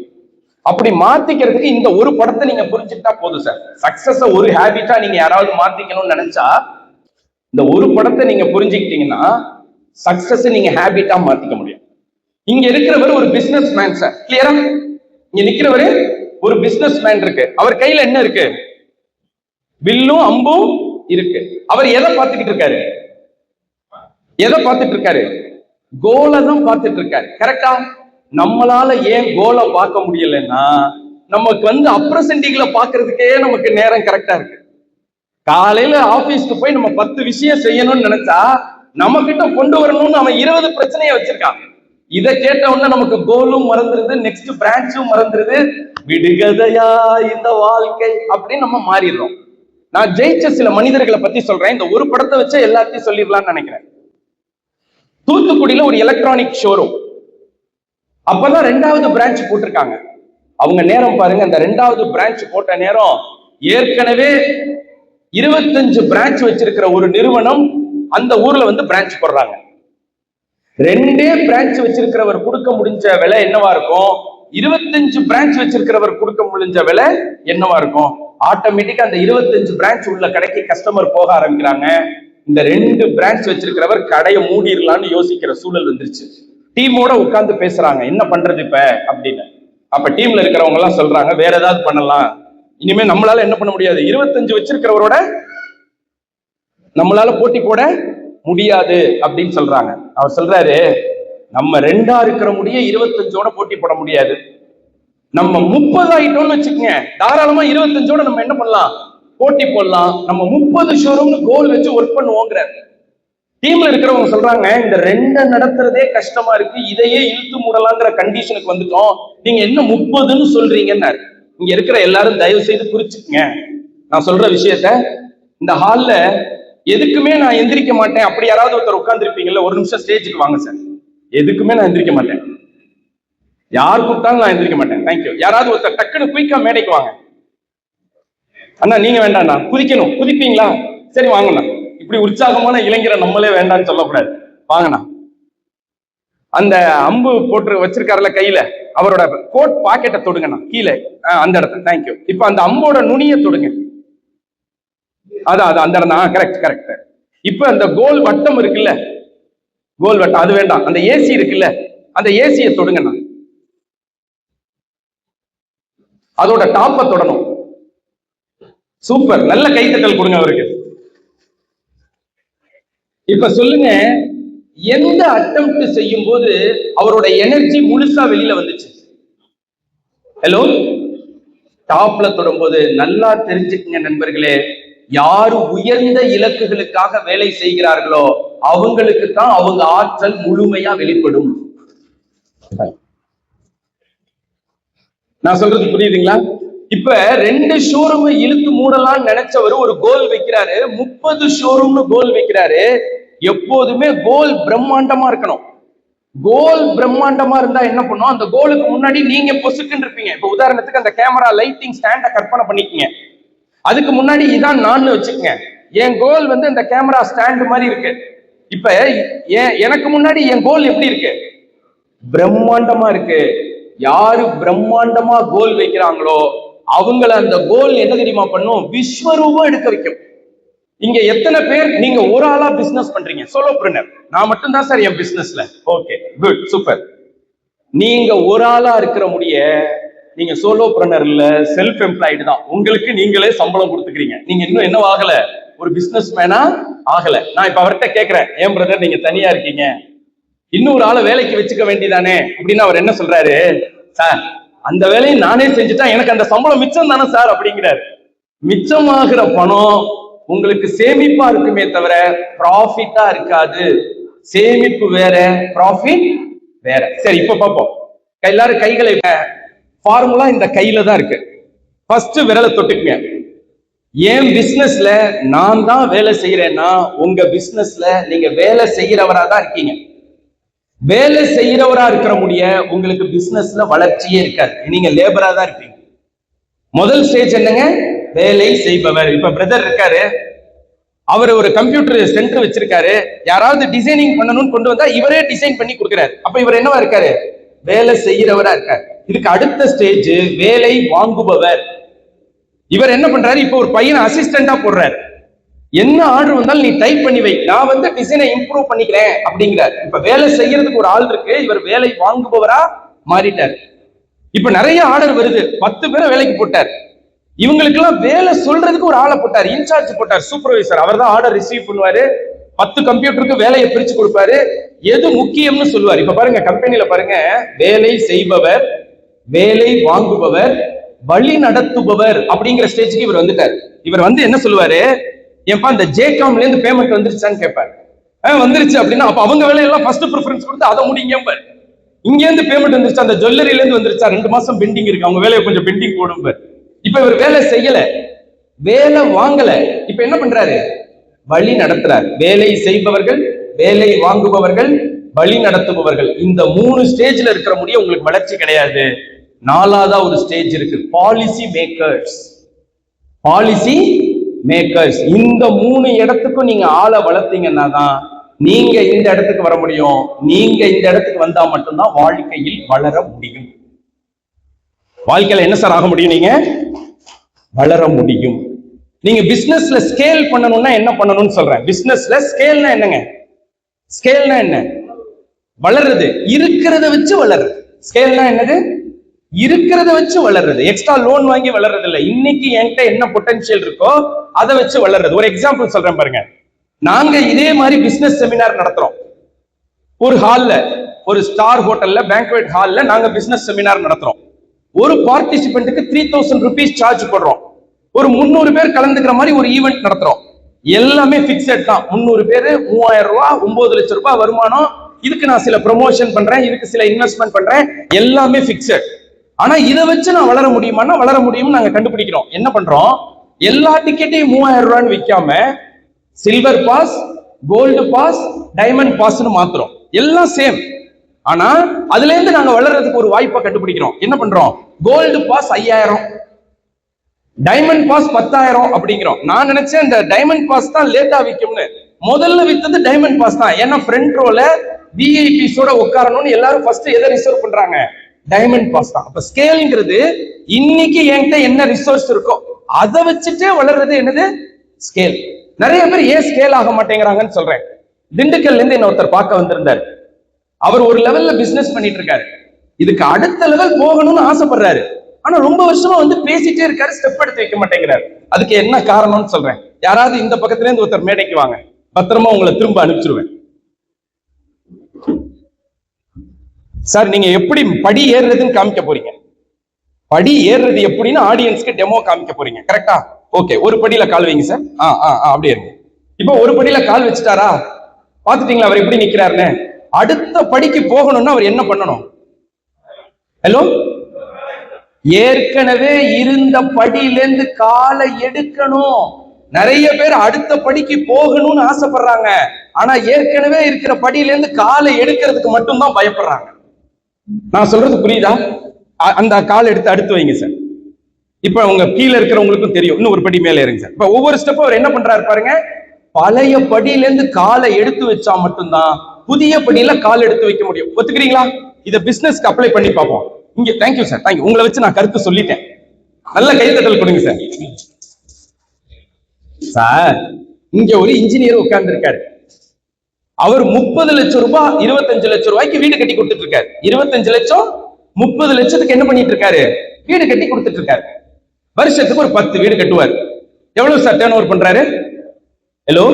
அப்படி மாத்திக்கிறதுக்கு இந்த ஒரு படத்தை நீங்க புரிஞ்சுட்டா போதும் சார். சக்சஸ ஒரு ஹேபிட்டா நீங்க யாராவது மாத்திக்கணும்னு நினைச்சா இந்த ஒரு படத்தை நீங்க புரிஞ்சுக்கிட்டீங்கன்னா சக்சஸ் நீங்க ஹேபிட்டா மாத்திக்க முடியும். இங்க இருக்கிறவர் ஒரு பிசினஸ் மேன் சார், கிளியரா? இங்க நிக்கிறவரு ஒரு பிசினஸ் மேன் இருக்கு, அவர் கையில என்ன இருக்கு? வில்லும் அம்பும் இருக்கு. அவர் எதை பார்த்துக்கிட்டு இருக்காரு? எதை பார்த்துட்டு இருக்காரு? கோலை தான் பார்த்துட்டு இருக்காரு. கரெக்டா? நம்மளால ஏன் கோலை பார்க்க முடியலன்னா நமக்கு அப்ரசென்டிங்ல பாக்குறதுக்கே நமக்கு நேரம் கரெக்டா இருக்கு. காலையில ஆபீஸ்க்கு போய் நம்ம 10 விஷயம் செய்யணும்னு நினைச்சா நம்ம கிட்ட கொண்டு வரணும்னு அவன் 20 பிரச்சனையை வச்சிருக்கான். இதை கேட்ட உடனே நமக்கு கோலும் மறந்துருது, நெக்ஸ்ட் பிரான்ச்சும் மறந்துருது, விடுகதையா இந்த வாழ்க்கை அப்படின்னு நம்ம மாறிடுறோம். நான் ஜெயிச்ச சில மனிதர்களை பத்தி சொல்றேன். இந்த ஒரு படத்தை வச்சு எல்லாத்தையும் சொல்லிடலாம்னு நினைக்கிறேன். தூத்துக்குடியில ஒரு எலக்ட்ரானிக் ஷோரூம், அப்பதான் 2வது பிரான்ச் போட்டிருக்காங்க. அவங்க நேரம் பாருங்க, அந்த 2வது பிரான்ச் போட்ட நேரம் ஏற்கனவே 25 பிரான்ச் வச்சிருக்கிற ஒரு நிறுவனம் அந்த ஊர்ல பிரான்ச் போடுறாங்க. 2 பிரான்ச் வச்சிருக்கிறவர் கொடுக்க முடிஞ்ச விலை என்னவா இருக்கும்? 25 பிரான்ச் வச்சிருக்கிறவர் கொடுக்க முடிஞ்ச விலை என்னவா இருக்கும்? ஆட்டோமேட்டிக்கா அந்த 25 பிரான்ச் உள்ள கடைக்கு கஸ்டமர் போக ஆரம்பிக்கிறாங்க. இந்த 2 பிரான்ச் வச்சிருக்கிறவர் கடையை மூடிடலாம்னு யோசிக்கிற சூழல் வந்துருச்சு. டீமோட உட்கார்ந்து பேசுறாங்க, என்ன பண்றது இப்ப அப்படின்னு. அப்ப டீம்ல இருக்கிறவங்க எல்லாம் சொல்றாங்க, வேற ஏதாவது பண்ணலாம், இனிமே நம்மளால என்ன பண்ண முடியாது, 25 வச்சிருக்கிறவரோட நம்மளால போட்டி போட முடியாது அப்படின்னு சொல்றாங்க. அவர் சொல்றாரு, நம்ம 2ஆ இருக்கிற முடிய 25ஓட போட்டி போட முடியாது. நம்ம 30 ஆயிட்டோம்னு வச்சுக்கோங்க, தாராளமா 25ஓட நம்ம என்ன பண்ணலாம், போட்டி போடலாம். நம்ம 30 ஷோரூம்னு கோல் வச்சு ஒர்க் பண்ணுவோங்கிற. டீம்ல இருக்கிறவங்க சொல்றாங்க, இந்த 2 நடத்துறதே கஷ்டமா இருக்கு, இதையே இழுத்து மூடலாங்கிற கண்டிஷனுக்கு வந்துட்டோம், நீங்க என்ன 30ன்னு சொல்றீங்கன்னு. இங்க இருக்கிற எல்லாரும் தயவு செய்து புரிச்சுக்குங்க நான் சொல்ற விஷயத்த. இந்த ஹால்ல எதுக்குமே நான் எந்திரிக்க மாட்டேன் அப்படி யாராவது ஒருத்தர் உட்கார்ந்து இருப்பீங்கல்ல, ஒரு நிமிஷம் ஸ்டேஜுக்கு வாங்க சார். எதுக்குமே நான் எந்திரிக்க மாட்டேன், யார் கூப்பிட்டாலும் நான் எந்திரிக்க மாட்டேன். தேங்க்யூ. யாராவது ஒருத்தர் டக்குன்னு குயிக்கா மேடைக்கு வாங்க. அண்ணா நீங்க வேண்டாண்ணா, குதிக்கணும், குதிப்பீங்களா? சரி வாங்கண்ணா. இப்படி உற்சாகமான இளைஞரை நம்மளே வேண்டாம்னு சொல்லக்கூடாது, வாங்கண்ணா. அந்த அம்பு போட்டு வச்சிருக்காருல கையில, அவரோட கோட் பாக்கெட்டை தொடுங்கண்ணா கீழே, அந்த இடத்துல. தேங்க்யூ. இப்ப அந்த அம்போட நுனியை தொடுங்க. அதான் அந்த இடம். Correct correct. இப்ப அந்த கோல் வட்டம் இருக்குல்ல, கோல் வட்டம் அது வேண்டாம், அந்த ஏசி இருக்குல்ல, அந்த ஏசியை தொடுங்கண்ணா. அதோட டாப்பை தொடணும். சூப்பர், நல்ல கைத்தட்டல் கொடுங்க அவருக்கு. இப்ப சொல்லுங்க, எந்த அட்டெம்ப்ட் செய்யும் போது அவரோட எனர்ஜி முழுசா வெளியில வந்துச்சு? ஹலோ, டாப்ல தொடும்போது. நல்லா தெரிஞ்சுக்குங்க நண்பர்களே, யாரு உயர்ந்த இலக்குகளுக்காக வேலை செய்கிறார்களோ அவங்களுக்கு தான் அவங்க ஆற்றல் முழுமையா வெளிப்படும். நான் சொல்றது புரியுதுங்களா? இப்ப 2 ஷோரூம் இழுத்து மூடலாம்னு நினைச்சவர் ஒரு கோல் வைக்கிறாரு, 30 ஷோரூம்னு கோல் வைக்கிறாரு. எப்போதுமே கோல் பிரம்மாண்டமா இருக்கணும். கோல் பிரம்மாண்டமா இருந்தா என்ன பண்ணும், அந்த கோலுக்கு முன்னாடி நீங்க பொசுக்குன்னு இருப்பீங்க. இப்ப உதாரணத்துக்கு அந்த கேமரா லைட்டிங் ஸ்டாண்ட கற்பனை பண்ணிக்கங்க, அதுக்கு முன்னாடி இதான் நான் வச்சுக்கங்க. என் கோல் இந்த கேமரா ஸ்டாண்ட் மாதிரி இருக்கு. இப்ப எனக்கு முன்னாடி என் கோல் எப்படி இருக்கு? பிரம்மாண்டமா இருக்கு. யாரு பிரம்மாண்டமா கோல் வைக்கிறாங்களோ அவங்கள அந்த கோல் என்ன தெரியுமா பண்ணும், விஸ்வரூபம் எடுக்க வைக்கும். இங்க எத்தனை பேர் நீங்க ஒரு ஆளா பிசினஸ் பண்றீங்க? சோலோபிரினர். நான் மட்டும்தான் சார் என் பிசினஸ்ல. Okay, good, super. நீங்க ஒரு ஆளா இருக்கிற முடிய நீங்க சோலோபிரினர் இல்ல, செல்ஃப் எம்ப்ளாய்டு தான். உங்களுக்கு நீங்களே சம்பளம் கொடுத்துக்கிறீங்க. நீங்க இன்னும் என்ன ஆகல, ஒரு பிசினஸ் மேனா ஆகல. நான் இப்ப அவர்கிட்ட கேட்கிறேன், ஏன் பிரதர் நீங்க தனியா இருக்கீங்க, இன்னொரு ஆளை வேலைக்கு வச்சுக்க வேண்டியதானே அப்படின்னு. அவர் என்ன சொல்றாரு, சார் அந்த வேலையை நானே செஞ்சுட்டா எனக்கு அந்த சம்பளம் மிச்சம் தானே சார் அப்படிங்கிறாரு. மிச்சமாகிற பணம் உங்களுக்கு சேமிப்பா இருக்குமே தவிர ப்ராஃபிட்டா இருக்காது. சேமிப்பு வேற, ப்ராஃபிட் வேற. சரி, இப்ப பார்ப்போம். எல்லாரும் கைகளை, ஃபார்முலா இந்த கையில தான் இருக்கு. ஃபர்ஸ்ட் விரலை தொட்டுக்குங்க. என் பிசினஸ்ல நான் தான் வேலை செய்யறேன்னா உங்க பிசினஸ்ல நீங்க வேலை செய்யறவரா தான் இருக்கீங்க. வேலை செய்யறவரா இருக்கிற முடிய உங்களுக்கு பிசினஸ்ல வளர்ச்சியே இருக்காது, நீங்க லேபரா தான் இருப்பீங்க. முதல் ஸ்டேஜ் என்னங்க, வேலை செய்பவர். இப்ப பிரதர் இருக்காரு, அவர் ஒரு கம்ப்யூட்டர் சென்டர் வச்சிருக்காரு. யாராவது டிசைனிங் பண்ணணும்னு கொண்டு வந்தா இவரே டிசைன் பண்ணி கொடுக்கிறாரு. அப்ப இவர் என்னவா இருக்காரு, வேலை செய்யறவரா இருக்காரு. இதுக்கு அடுத்த ஸ்டேஜ் வேலை வாங்குபவர். இவர் என்ன பண்றாரு, இப்ப ஒரு பையனை அசிஸ்டண்டா போடுறாரு. என்ன ஆர்டர் வந்தாலும் நீ டைப் பண்ணி வை, நான் டிசைனை இம்ப்ரூவ் பண்ணிக்கிறேன் அப்படிங்கிறார். இப்ப வேலை செய்யறதுக்கு ஒரு ஆள் இருக்கு, இவர் வேலை வாங்குபவரா மாறிட்டார். இப்ப நிறைய ஆர்டர் வருது, 10 பேரை வேலைக்கு போட்டார். இவங்களுக்கு எல்லாம் வேலை சொல்றதுக்கு ஒரு ஆளை போட்டார், இன்சார்ஜ் போட்டார், சூப்பர்வைசர். அவர் தான் ஆர்டர் ரிசீவ் பண்ணுவாரு, 10 கம்ப்யூட்டருக்கு வேலையை பிரிச்சு கொடுப்பாரு, எது முக்கியம்னு சொல்லுவார். இப்ப பாருங்க, கம்பெனில பாருங்க, வேலை செய்பவர், வேலை வாங்குபவர், வழி நடத்துபவர் அப்படிங்கிற ஸ்டேஜுக்கு இவர் வந்துட்டார். இவர் என்ன சொல்லுவாரு, ஏன்பா இந்த ஜேகாம்ல இருந்து பேமெண்ட் வந்துருச்சான்னு கேட்பாரு. வந்துருச்சு அப்படின்னா அப்ப அவங்க வேலையெல்லாம் ஃபர்ஸ்ட் ப்ரிஃபரன்ஸ் கொடுத்து அதை முடிங்க. இங்க இருந்து பேமெண்ட் வந்துருச்சு, அந்த ஜுவல்லரியில இருந்து வந்துருச்சா, 2 மாசம் பெண்டிங் இருக்கு, அவங்க வேலையை கொஞ்சம் பெண்டிங் போடும். இப்ப இவர் வேலை செய்யல, வேலை வாங்கல. இப்ப என்ன பண்றாரு, வழி நடத்துறார். வேலை செய்பவர்கள், வேலை வாங்குபவர்கள், வழி நடத்துபவர்கள். இந்த 3 ஸ்டேஜ்ல இருக்கிற முடிய உங்களுக்கு வளர்ச்சி கிடையாது. 4ஆவதா ஒரு ஸ்டேஜ் இருக்கு, பாலிசி மேக்கர்ஸ். Policy makers. இந்த 3 இடத்துக்கும் நீங்க ஆளை வளர்த்தீங்கன்னா தான் நீங்க இந்த இடத்துக்கு வர முடியும். நீங்க இந்த இடத்துக்கு வந்தா மட்டும்தான் வாழ்க்கையில் வளர முடியும். வாழ்க்கையில என்ன சார் ஆக முடியும்? நீங்க வளர முடியும். நீங்க பிசினஸ்ல ஸ்கேல் பண்ணணும்னா என்ன பண்ணணும்னு சொல்றேன். பிசினஸ்ல ஸ்கேல்னா என்னங்க? ஸ்கேல்னா என்ன? வளர்றது, இருக்கிறத வச்சு வளர்றது. ஸ்கேல்னா என்னது? இருக்கிறத வச்சு வளர்றது. எக்ஸ்ட்ரா லோன் வாங்கி வளர்றது இல்ல. இன்னைக்கு என்கிட்ட என்ன பொட்டன்ஷியல் இருக்கோ அதை வச்சு வளர்றது. ஒரு எக்ஸாம்பிள் சொல்றேன் பாருங்க. நாங்க இதே மாதிரி பிசினஸ் செமினார் நடத்துறோம். ஒரு ஹால்ல, ஒரு ஸ்டார் ஹோட்டல்ல, பேங்க்வெட் ஹால்ல நாங்க பிசினஸ் செமினார் நடத்துறோம். ஒரு பார்ட்டிசிபென்ட்டுக்கு 3000 rupees சார்ஜ் பண்றோம். ஒரு 300 பேர் கலந்துக்கிற மாதிரி ஒரு ஈவெண்ட் நடத்துறோம். எல்லாமே பிக்சட் தான். 300 பேரு, 3000 ரூபாய், 9 லட்சம் ரூபாய் வருமானம். இதுக்கு நான் சில ப்ரொமோஷன் பண்றேன், இதுக்கு சில இன்வெஸ்ட்மெண்ட் பண்றேன், எல்லாமே பிக்சட். ஆனா இதை வச்சு நான் வளர முடியுமான்னா வளர முடியும்னு நாங்க கண்டுபிடிக்கிறோம். என்ன பண்றோம்? எல்லா டிக்கெட்டையும் 3000 ரூபான்னு விற்காம silver pass, gold pass, diamond பாஸ்னு மாத்துறோம். எல்லாம் சேம். ஆனா அதுல இருந்து நாங்க வளர்றதுக்கு ஒரு வாய்ப்பை கண்டுபிடிக்கிறோம். என்ன பண்றோம்? கோல்டு பாஸ் 5000, டைமண்ட் பாஸ் 10,000 அப்படிங்கிறோம். நான் நினைச்சேன் இந்த டைமண்ட் பாஸ் தான் லேட்டா விற்கும்னு. முதல்ல வித்தது டைமண்ட் பாஸ் தான். ஏன்னா ஃப்ரண்ட் ரோல விஐபிஸோட உட்காரணும்னு எல்லாரும் ஃபர்ஸ்ட் எதை ரிசர்வ் பண்றாங்க? டைமண்ட் பாஸ் தான். அப்ப ஸ்கேல்ங்கிறது இன்னைக்கு என்கிட்ட என்ன ரிசோர்ஸ் இருக்கோ அதை வச்சுட்டே வளர்றது என்னது? ஸ்கேல். நிறைய பேர் ஏன் ஸ்கேல் ஆக மாட்டேங்கிறாங்கன்னு சொல்றேன். திண்டுக்கல்ல இருந்து என்ன ஒருத்தர் பார்க்க வந்திருந்தாரு. அவர் ஒரு லெவல்ல பிசினஸ் பண்ணிட்டு இருக்காரு. இதுக்கு அடுத்த லெவல் போகணும்னு ஆசைப்படுறாரு. ஆனா ரொம்ப வருஷமா வந்து பேசிட்டே இருக்காரு, ஸ்டெப் எடுத்து வைக்க மாட்டேங்கிறாரு. அதுக்கு என்ன காரணம்னு சொல்றேன். யாராவது இந்த பக்கத்துல இருந்து ஒருத்தர் மேடைக்கு வாங்க, பத்திரமா உங்களை திரும்ப அனுப்பிச்சிருவேன். சார் நீங்க எப்படி படி ஏறுறதுன்னு காமிக்க போறீங்க. படி ஏறுறது எப்படின்னு ஆடியன்ஸ்க்கு டெமோ காமிக்க போறீங்க. கரெக்டா? ஓகே, ஒரு படியில கால் வைங்க சார். அப்படியே இருங்க. இப்போ ஒரு படியில கால் வச்சுட்டாரா? பாத்துட்டீங்களா அவர் எப்படி நிக்கிறாருன்னு? அடுத்த படிக்கு போகணும்னா அவர் என்ன பண்ணணும்? ஹலோ, ஏற்கனவே இருந்த படியிலேருந்து காலை எடுக்கணும். நிறைய பேர் அடுத்த படிக்கு போகணும்னு ஆசைப்படுறாங்க. ஆனா ஏற்கனவே இருக்கிற படியிலேருந்து காலை எடுக்கிறதுக்கு மட்டும்தான் பயப்படுறாங்க. நான் சொல்றது புரியுதா? அந்த கால் எடுத்து அடுத்து வைங்க சார். இப்ப உங்க கீழே இருக்கிறவங்களுக்கும் தெரியும். இன்னும் ஒரு படி மேல இருங்க சார். இப்ப ஒவ்வொரு ஸ்டெப்பும் அவர் என்ன பண்றாரு பாருங்க. பழைய படியிலேருந்து காலை எடுத்து வச்சா மட்டும்தான் புதிய படியில கால் எடுத்து வைக்க முடியும். ஒத்துக்கிறீங்களா? இதை பிசினஸ்க்கு அப்ளை பண்ணி பார்ப்போம். இங்க தேங்க்யூ சார், தேங்க்யூ. உங்களை வச்சு நான் கருத்து சொல்லிட்டேன். நல்ல கைத்தட்டல் கொடுங்க சார். சார் இங்க ஒரு இன்ஜினியர் உட்கார்ந்து இருக்காரு. அவர் 30 லட்சம் ரூபாய் 25 லட்சம் ரூபாய்க்கு வீடு கட்டி கொடுத்துட்டு இருக்காரு. 25 லட்சம் 30 லட்சத்துக்கு என்ன பண்ணிட்டு இருக்காரு? வீடு கட்டி கொடுத்துட்டு இருக்காரு. வருஷத்துக்கு ஒரு 10 வீடு கட்டுவார். எவ்வளவு சார் டர்ன் ஓவர் பண்றாரு? ஹலோ,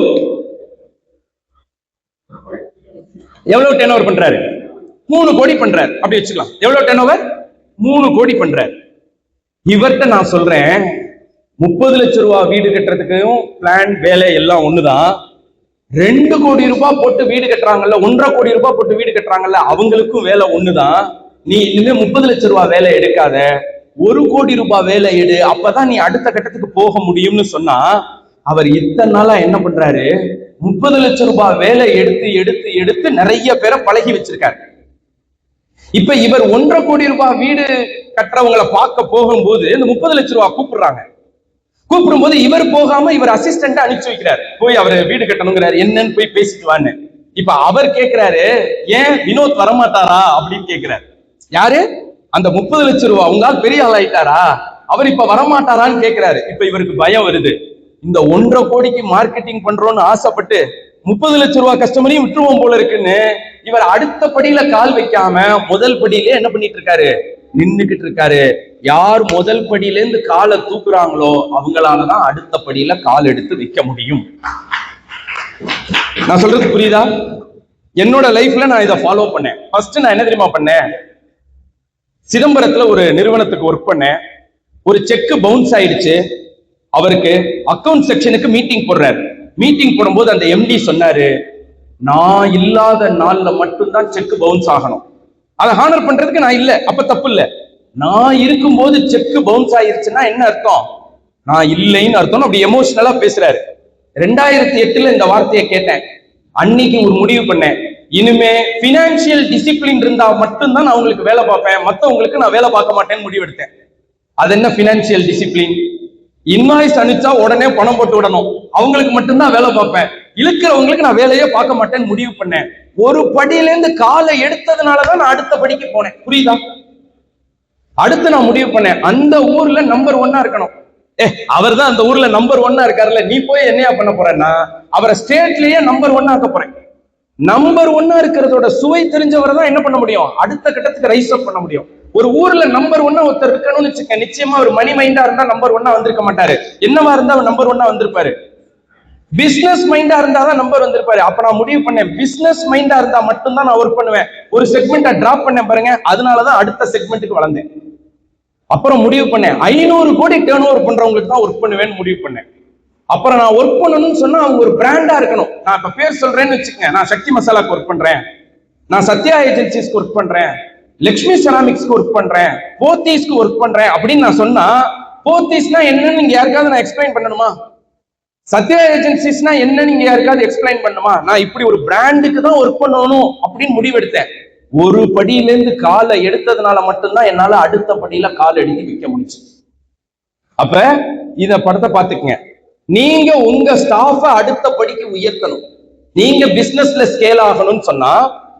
எவ்வளவு டர்ன் ஓவர் பண்றாரு? 3 கோடி பண்றாரு. அப்படி வச்சுக்கலாம். எவ்வளவு டர்ன் ஓவர்? 3 கோடி பண்றாரு. இவர்கிட்ட நான் சொல்றேன், 30 லட்சம் ரூபாய் வீடு கட்டுறதுக்கும் பிளான் வேலை எல்லாம் ஒண்ணுதான். 2 கோடி ரூபாய் போட்டு வீடு கட்டுறாங்கல்ல, 1.5 கோடி ரூபாய் போட்டு வீடு கட்டுறாங்கல்ல, அவங்களுக்கும் வேலை ஒண்ணுதான். நீ இனிமே 30 லட்சம் ரூபாய் வேலை எடுக்காத, 1 கோடி ரூபாய் வேலை எடு, அப்பதான் நீ அடுத்த கட்டத்துக்கு போக முடியும்னு சொன்னா, அவர் இத்தனை நாளா என்ன பண்றாரு? 30 லட்சம் ரூபாய் வேலை எடுத்து எடுத்து எடுத்து நிறைய பேரை பழகி வச்சிருக்காரு. இப்ப இவர் 1.5 கோடி ரூபாய் வீடு கட்டுறவங்களை பார்க்க போகும்போது இந்த 30 லட்சம் ரூபாய் கூப்பிடுறாங்க. கூப்பிடும் போது இவர் போகாம இவர் அசிஸ்டன்ட் அனுப்பிச்சு வைக்கிறார். போய் அவர் வீடு கட்டணுங்கிறாரு, என்னன்னு போய் பேசிட்டு வான்னு. இப்ப அவர் கேட்கிறாரு, ஏன் வினோத் வரமாட்டாரா அப்படின்னு கேட்கிறாரு. யாரு? அந்த 30 லட்சம் ரூபாய் உங்களால் பெரிய ஆள் ஆயிட்டாரா, அவர் இப்ப வரமாட்டாரான்னு கேட்கிறாரு. இப்ப இவருக்கு பயம் வருது. இந்த 1.5 கோடிக்கு மார்க்கெட்டிங் பண்றோம்னு ஆசைப்பட்டு 30 லட்சம் ரூபாய் கஸ்டமரையும் விட்டுருவோம் போல இருக்குன்னு இவர் அடுத்த படியில கால் வைக்காம முதல் படியிலே என்ன பண்ணிட்டு இருக்காரு? நின்னுகிட்டு இருக்காரு. யார் முதல் படியில இருந்து காலை தூக்குறாங்களோ அவங்களாலதான் அடுத்த படியில கால் எடுத்து வைக்க முடியும். நான் சொல்றது புரியுதா? என்னோட லைஃப்ல நான் இதை ஃபாலோ பண்ணேன். ஃபர்ஸ்ட் நான் என்ன தெரியுமா பண்ணேன்? சிதம்பரத்துல ஒரு நிறுவனத்துக்கு ஒர்க் பண்ணேன். ஒரு செக் பவுன்ஸ் ஆயிடுச்சு. அவருக்கு அக்கவுண்ட் செக்ஷனுக்கு மீட்டிங் போடுறாரு. மீட்டிங் போடும்போது அந்த எம்டி சொன்னாரு, நான் இல்லாத நாள்ல மட்டும்தான் செக் பவுன்ஸ் ஆகணும். அதை ஹானர் பண்றதுக்கு நான் இல்ல, அப்ப தப்பு இல்ல. நான் இருக்கும்போது செக் பவுன்ஸ் ஆயிருச்சுன்னா என்ன அர்த்தம்? நான் இல்லைன்னு அர்த்தம். அப்படி எமோஷனலா பேசுறாரு. 2008 இந்த வார்த்தையை கேட்டேன். அன்னைக்கு ஒரு முடிவு பண்ணேன், இனிமே பினான்சியல் டிசிப்ளின் இருந்தா மட்டும்தான் நான் உங்களுக்கு வேலை பார்ப்பேன், மத்தவங்களுக்கு நான் வேலை பார்க்க மாட்டேன்னு முடிவெடுத்தேன். அது என்ன பினான்சியல் டிசிப்ளின்? இன்வாய்ஸ் அனுப்பிச்சா உடனே பணம் போட்டு விடணும், அவங்களுக்கு மட்டும்தான் வேலை பார்ப்பேன், இழுக்கிறவங்களுக்கு நான் வேலையே பார்க்க மாட்டேன்னு முடிவு பண்ணேன். ஒரு படியில இருந்து காலை எடுத்ததுனாலதான் நான் அடுத்த படிக்கு போனேன். புரியுதா? அடுத்து நான் முடிவு பண்ணேன், அந்த ஊர்ல நம்பர் 1 இருக்கணும். அவர் தான் அந்த ஊர்ல நம்பர் 1 இருக்காருல்ல, நீ போய் என்னையா பண்ண போறேன்னா அவரை ஸ்டேட்லயே நம்பர் 1 ஆக்க போறேன். நம்பர் 1 இருக்கிறதோட சுவை தெரிஞ்சவரை தான் என்ன பண்ண முடியும், அடுத்த கட்டத்துக்கு ரைஸ் அப் பண்ண முடியும். ஒரு ஊர்ல நம்பர் 1 ஒருத்தர் இருக்கணும்னு வச்சுக்க, நிச்சயமா ஒரு மணி மைண்டா இருந்தா நம்பர் 1 வந்திருக்க மாட்டாரு. என்னவா இருந்தா நம்பர் 1 வந்திருப்பாரு? பிசினஸ் மைண்டா இருந்தாதான் நம்பர் வந்திருப்பாரு. அப்ப நான் முடிவு பண்ணேன், பிசினஸ் மைண்டா இருந்தா மட்டும்தான் நான் ஒர்க் பண்ணுவேன். ஒரு செக்மெண்ட்டை டிராப் பண்ணேன் பாருங்க, அதனாலதான் அடுத்த செக்மெண்ட்டுக்கு வளர்ந்தேன். அப்புறம் முடிவு பண்ணேன், 500 கோடி டேர்ன் ஓவர் பண்றவங்களுக்கு தான் ஒர்க் பண்ணுவேன்னு முடிவு பண்ணேன். அப்புறம் நான் ஒர்க் பண்ணணும்னு சொன்னா அவங்க ஒரு பிராண்டா இருக்கணும். நான் இப்ப பேர் சொல்றேன்னு வச்சுக்கேன், நான் சக்தி மசாலாக்கு ஒர்க் பண்றேன், நான் சத்யா ஏஜென்சிஸ்க்கு ஒர்க் பண்றேன், லட்சுமி செராமிக்ஸ்க்கு ஒர்க் பண்றேன், போத்தீஸ்க்கு ஒர்க் பண்றேன் அப்படின்னு நான் சொன்னா, போத்தீஸ்னா என்னன்னு நீங்க யாருக்காவது நான் எக்ஸ்பிளைன் பண்ணணுமா? சத்யா ஏஜென்சிஸ்னா என்னன்னு நீங்க யாருக்காவது எக்ஸ்பிளைன் பண்ணுமா? நான் இப்படி ஒரு பிராண்டுக்கு தான் ஒர்க் பண்ணணும் அப்படின்னு முடிவெடுத்தேன். ஒரு படியில இருந்து காலை எடுத்ததுனால மட்டும்தான் என்னால அடுத்த படியில கால் எடுத்து வைக்க முடிச்சு. அப்ப இத படத்தை பாத்துக்கங்க. நீங்க உங்க ஸ்டாஃப அடுத்த படிக்கு உயர்த்தணும். நீங்க பிசினஸ்ல ஸ்கேல் ஆகணும்னு சொன்னா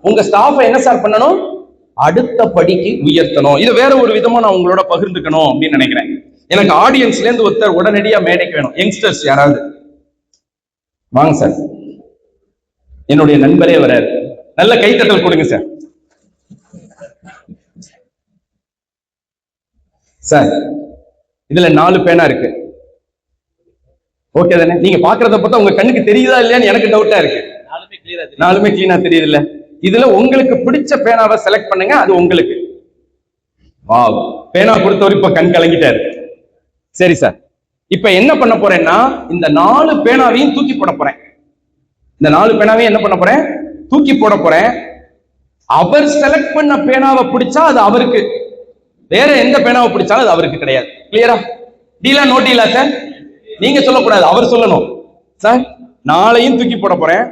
உங்க ஸ்டாஃப என்ன சார் பண்ணணும்? அடுத்த படிக்கு உயர்த்தணும். இதை வேற ஒரு விதமா நான் உங்களோட பகிர்ந்துக்கணும் அப்படின்னு நினைக்கிறேன். எனக்கு ஆடியன்ஸ்ல இருந்து ஒருத்தர் உடனடியா மேடைக்கு வேணும். யங்ஸ்டர்ஸ் யாராவது வாங்க சார். என்னுடைய நண்பரே வராரு, நல்ல கைத்தட்டல் கொடுங்க சார். சார் இதுல 4 பேனா இருக்கு, ஓகே தானே? நீங்க பாக்குறத பார்த்தா உங்க கண்ணுக்கு தெரியுதா இல்லையான்னு எனக்கு டவுட்டா இருக்கு. 4மே கிளீனா தெரியுது இல்ல? இதுல உங்களுக்கு பிடிச்ச பேனாவை செலக்ட் பண்ணுங்க, அது உங்களுக்கு. வாவ், பேனா கொடுத்தவர் இப்ப கண் கலங்கிட்டாரு. சரி சார், இப்ப என்ன பண்ண போறேன்னா இந்த 4 பேனாவையும் தூக்கி போட போறேன். இந்த 4 பேனாவையும் என்ன பண்ண போறேன்? தூக்கி போட போறேன். அவர் செலக்ட் பண்ண பேனாவை பிடிச்சா அது அவருக்கு, வேற எந்த பேனாவை பிடிச்சாலும் அது அவருக்கு கிடையாது. கிளியரா? டீலா நோ டீலா சார்? நீங்க சொல்லக்கூடாது, அவர் சொல்லணும். சார் 4ஐயும் தூக்கி போட போறேன்,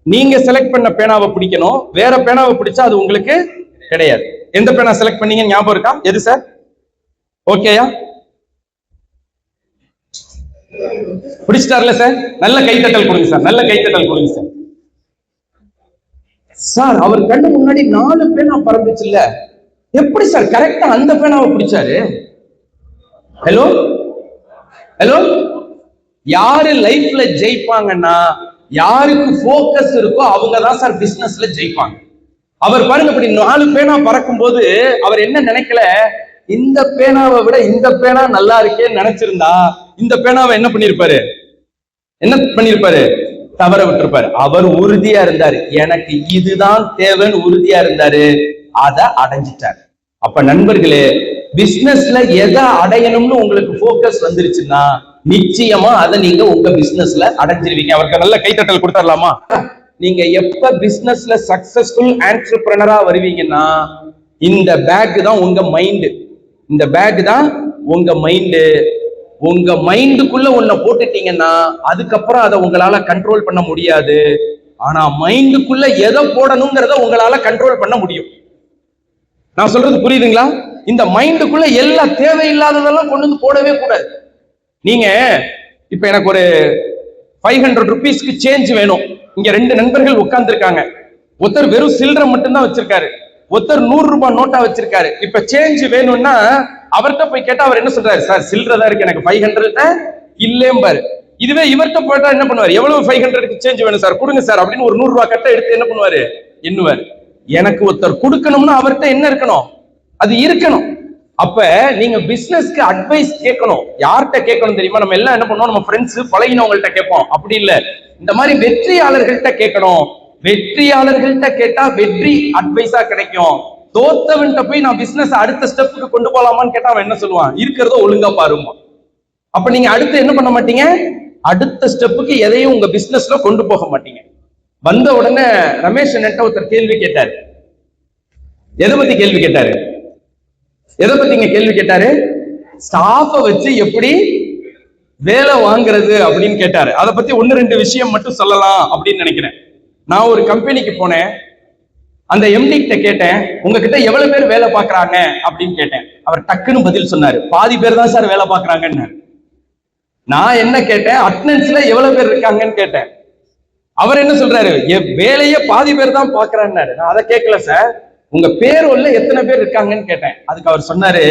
நீங்க செலக்ட் பண்ண பேனாவை பிடிக்கணும், வேற பேனாவை பிடிச்சா அது உங்களுக்கு கிடையாது. எந்த பேனா செலக்ட் பண்ணீங்க ஞாபகம் இருக்கா? எது சார்? ஓகேயா? பிடிச்சிட்டார்ல சார்? நல்ல கைத்தட்டல் கொடுங்க சார், நல்ல கைத்தட்டல் கொடுங்க சார். சார் அவர் கண்ணு முன்னாடி 4 பேனா பறந்துச்சு இல்ல? எப்படி சார் கரெக்டா அந்த பேனாவை பிடிச்சாரு? ஹலோ ஹலோ, யாரு லைஃப்ல ஜெயிப்பாங்கன்னா யாருக்கு போக்கஸ் இருக்கோ அவங்க தான் சார் பிசினஸ்ல ஜெயிப்பாங்க. அவர் பாருங்க, இப்படி 4 பேனா பறக்கும் போது அவர் என்ன நினைக்கல, இந்த பேனாவை விட இந்த பேனா நல்லா இருக்கேன்னு நினைச்சிருந்தா இந்த பேனாவை என்ன பண்ணிருப்பாரு? என்ன பண்ணிருப்பாரு? தவற விட்டுருப்பாரு. அவர் உறுதியா இருந்தாரு, எனக்கு இதுதான் தேவைன்னு உறுதியா இருந்தாரு, அதை அடைஞ்சிட்டாரு. அப்ப நண்பர்களே, பிசினஸ்ல எதை அடையணும்னு உங்களுக்கு போக்கஸ் வந்துருச்சுன்னா நிச்சயமா அதை நீங்க உங்க பிசினஸ்ல அடைஞ்சிருவீங்க. அவருக்கு நல்ல கைத்தட்டல் கொடுத்துடலாமா? நீங்க எப்ப பிசினஸ்ல சக்சஸ்ஃபுல் ஆண்டர்பிரனரா வருவீங்கன்னா இந்த பேக் தான் உங்க மைண்ட். இந்த பேக் தான் உங்க மைண்டு. உங்க மைண்டுக்குள்ள ஒன்ன போட்டுட்டீங்கன்னா அதுக்கப்புறம் அதை உங்களால கண்ட்ரோல் பண்ண முடியாது. ஆனா மைண்டுக்குள்ள எதை போடணுங்கிறத உங்களால கண்ட்ரோல் பண்ண முடியும். நான் சொல்றது புரியுதுங்களா? இந்த மைண்டுக்குள்ள எல்லா தேவையில்லாததெல்லாம் கொண்டு வந்து போடவே கூடாது. நீங்க இப்ப எனக்கு ஒரு 500 rupeesக்கு சேஞ்ச் வேணும். இங்க 2 நண்பர்கள் உட்கார்ந்து இருக்காங்க. ஒருத்தர் வெறும் சில்லறை மட்டும்தான் வச்சிருக்காரு, ஒருத்தர் 100 ரூபாய் நோட்டா வச்சிருக்காரு. இப்ப சேஞ்ச் வேணும்னா அவர்கிட்ட போய் கேட்டா அவர் என்ன சொல்றாரு? சார் சில்லறை தான் இருக்கு, எனக்கு 500 இல்லேம்பாரு. இதுவே இவர்கிட்ட போயிட்டா என்ன பண்ணுவாரு? எவ்வளவு 500க்கு சேஞ்ச் வேணும் சார், கொடுங்க சார் அப்படின்னு ஒரு 100 ரூபாய் கட்டை எடுத்து என்ன பண்ணுவாரு? எண்ணுவாரு. எனக்கு ஒருத்தர் கொடுக்கணும்னா அவர்கிட்ட என்ன இருக்கணும்? அது இருக்கணும். அப்ப நீங்க பிசினஸ்க்கு அட்வைஸ் கேட்கணும். யார்கிட்ட கேட்கணும் தெரியுமா? நம்ம எல்லாம் என்ன பண்ணுவோம்? நம்ம ஃப்ரெண்ட்ஸ் பழகினவங்கள்ட்ட கேட்போம். அப்படி இல்ல, இந்த மாதிரி வெற்றியாளர்கள்ட்ட கேட்கணும். வெற்றியாளர்கள்ட்ட கேட்டா வெற்றி அட்வைஸா கிடைக்கும். தோத்தவன்கிட்ட போய் நான் பிசினஸ் அடுத்த ஸ்டெப்புக்கு கொண்டு போலாமான்னு கேட்டா அவன் என்ன சொல்லுவான்? இருக்கிறதோ ஒழுங்கா பாருமா. அப்ப நீங்க அடுத்து என்ன பண்ண மாட்டீங்க? அடுத்த ஸ்டெப்புக்கு எதையும் உங்க பிசினஸ்ல கொண்டு போக மாட்டீங்க. வந்த உடனே ரமேஷ் என்கிட்ட ஒருத்தர் கேள்வி கேட்டாரு. எதை பத்தி கேள்வி கேட்டாரு? எதை பத்திங்க கேள்வி கேட்டாரு? ஸ்டாஃப வச்சு எப்படி வேலை வாங்குறது அப்படின்னு கேட்டாரு. அதை பத்தி 1-2 விஷயம் மட்டும் சொல்லலாம் அப்படின்னு நினைக்கிறேன். நான் ஒரு கம்பெனிக்கு போனேன். அந்த எம்டி கிட்ட கேட்டேன், உங்ககிட்ட எவ்வளவு பேர் வேலை பாக்குறாங்க அப்படின்னு கேட்டேன். அவர் டக்குன்னு பதில் சொன்னாரு, பாதி பேர் தான் சார் வேலை பாக்குறாங்கன்னு. நான் என்ன கேட்டேன், அட்டெண்டன்ஸ்ல எவ்வளவு பேர் இருக்காங்கன்னு கேட்டேன். அவர் என்ன சொல்றாரு, வேலையே பாதி பேர் தான் பாக்குறாரு. நான் அதை கேட்கல சார், உங்க பேரோல்ல எத்தனை பேர் இருக்காங்கன்னு கேட்டேன். அதுக்கு அவர் சொன்னாரு,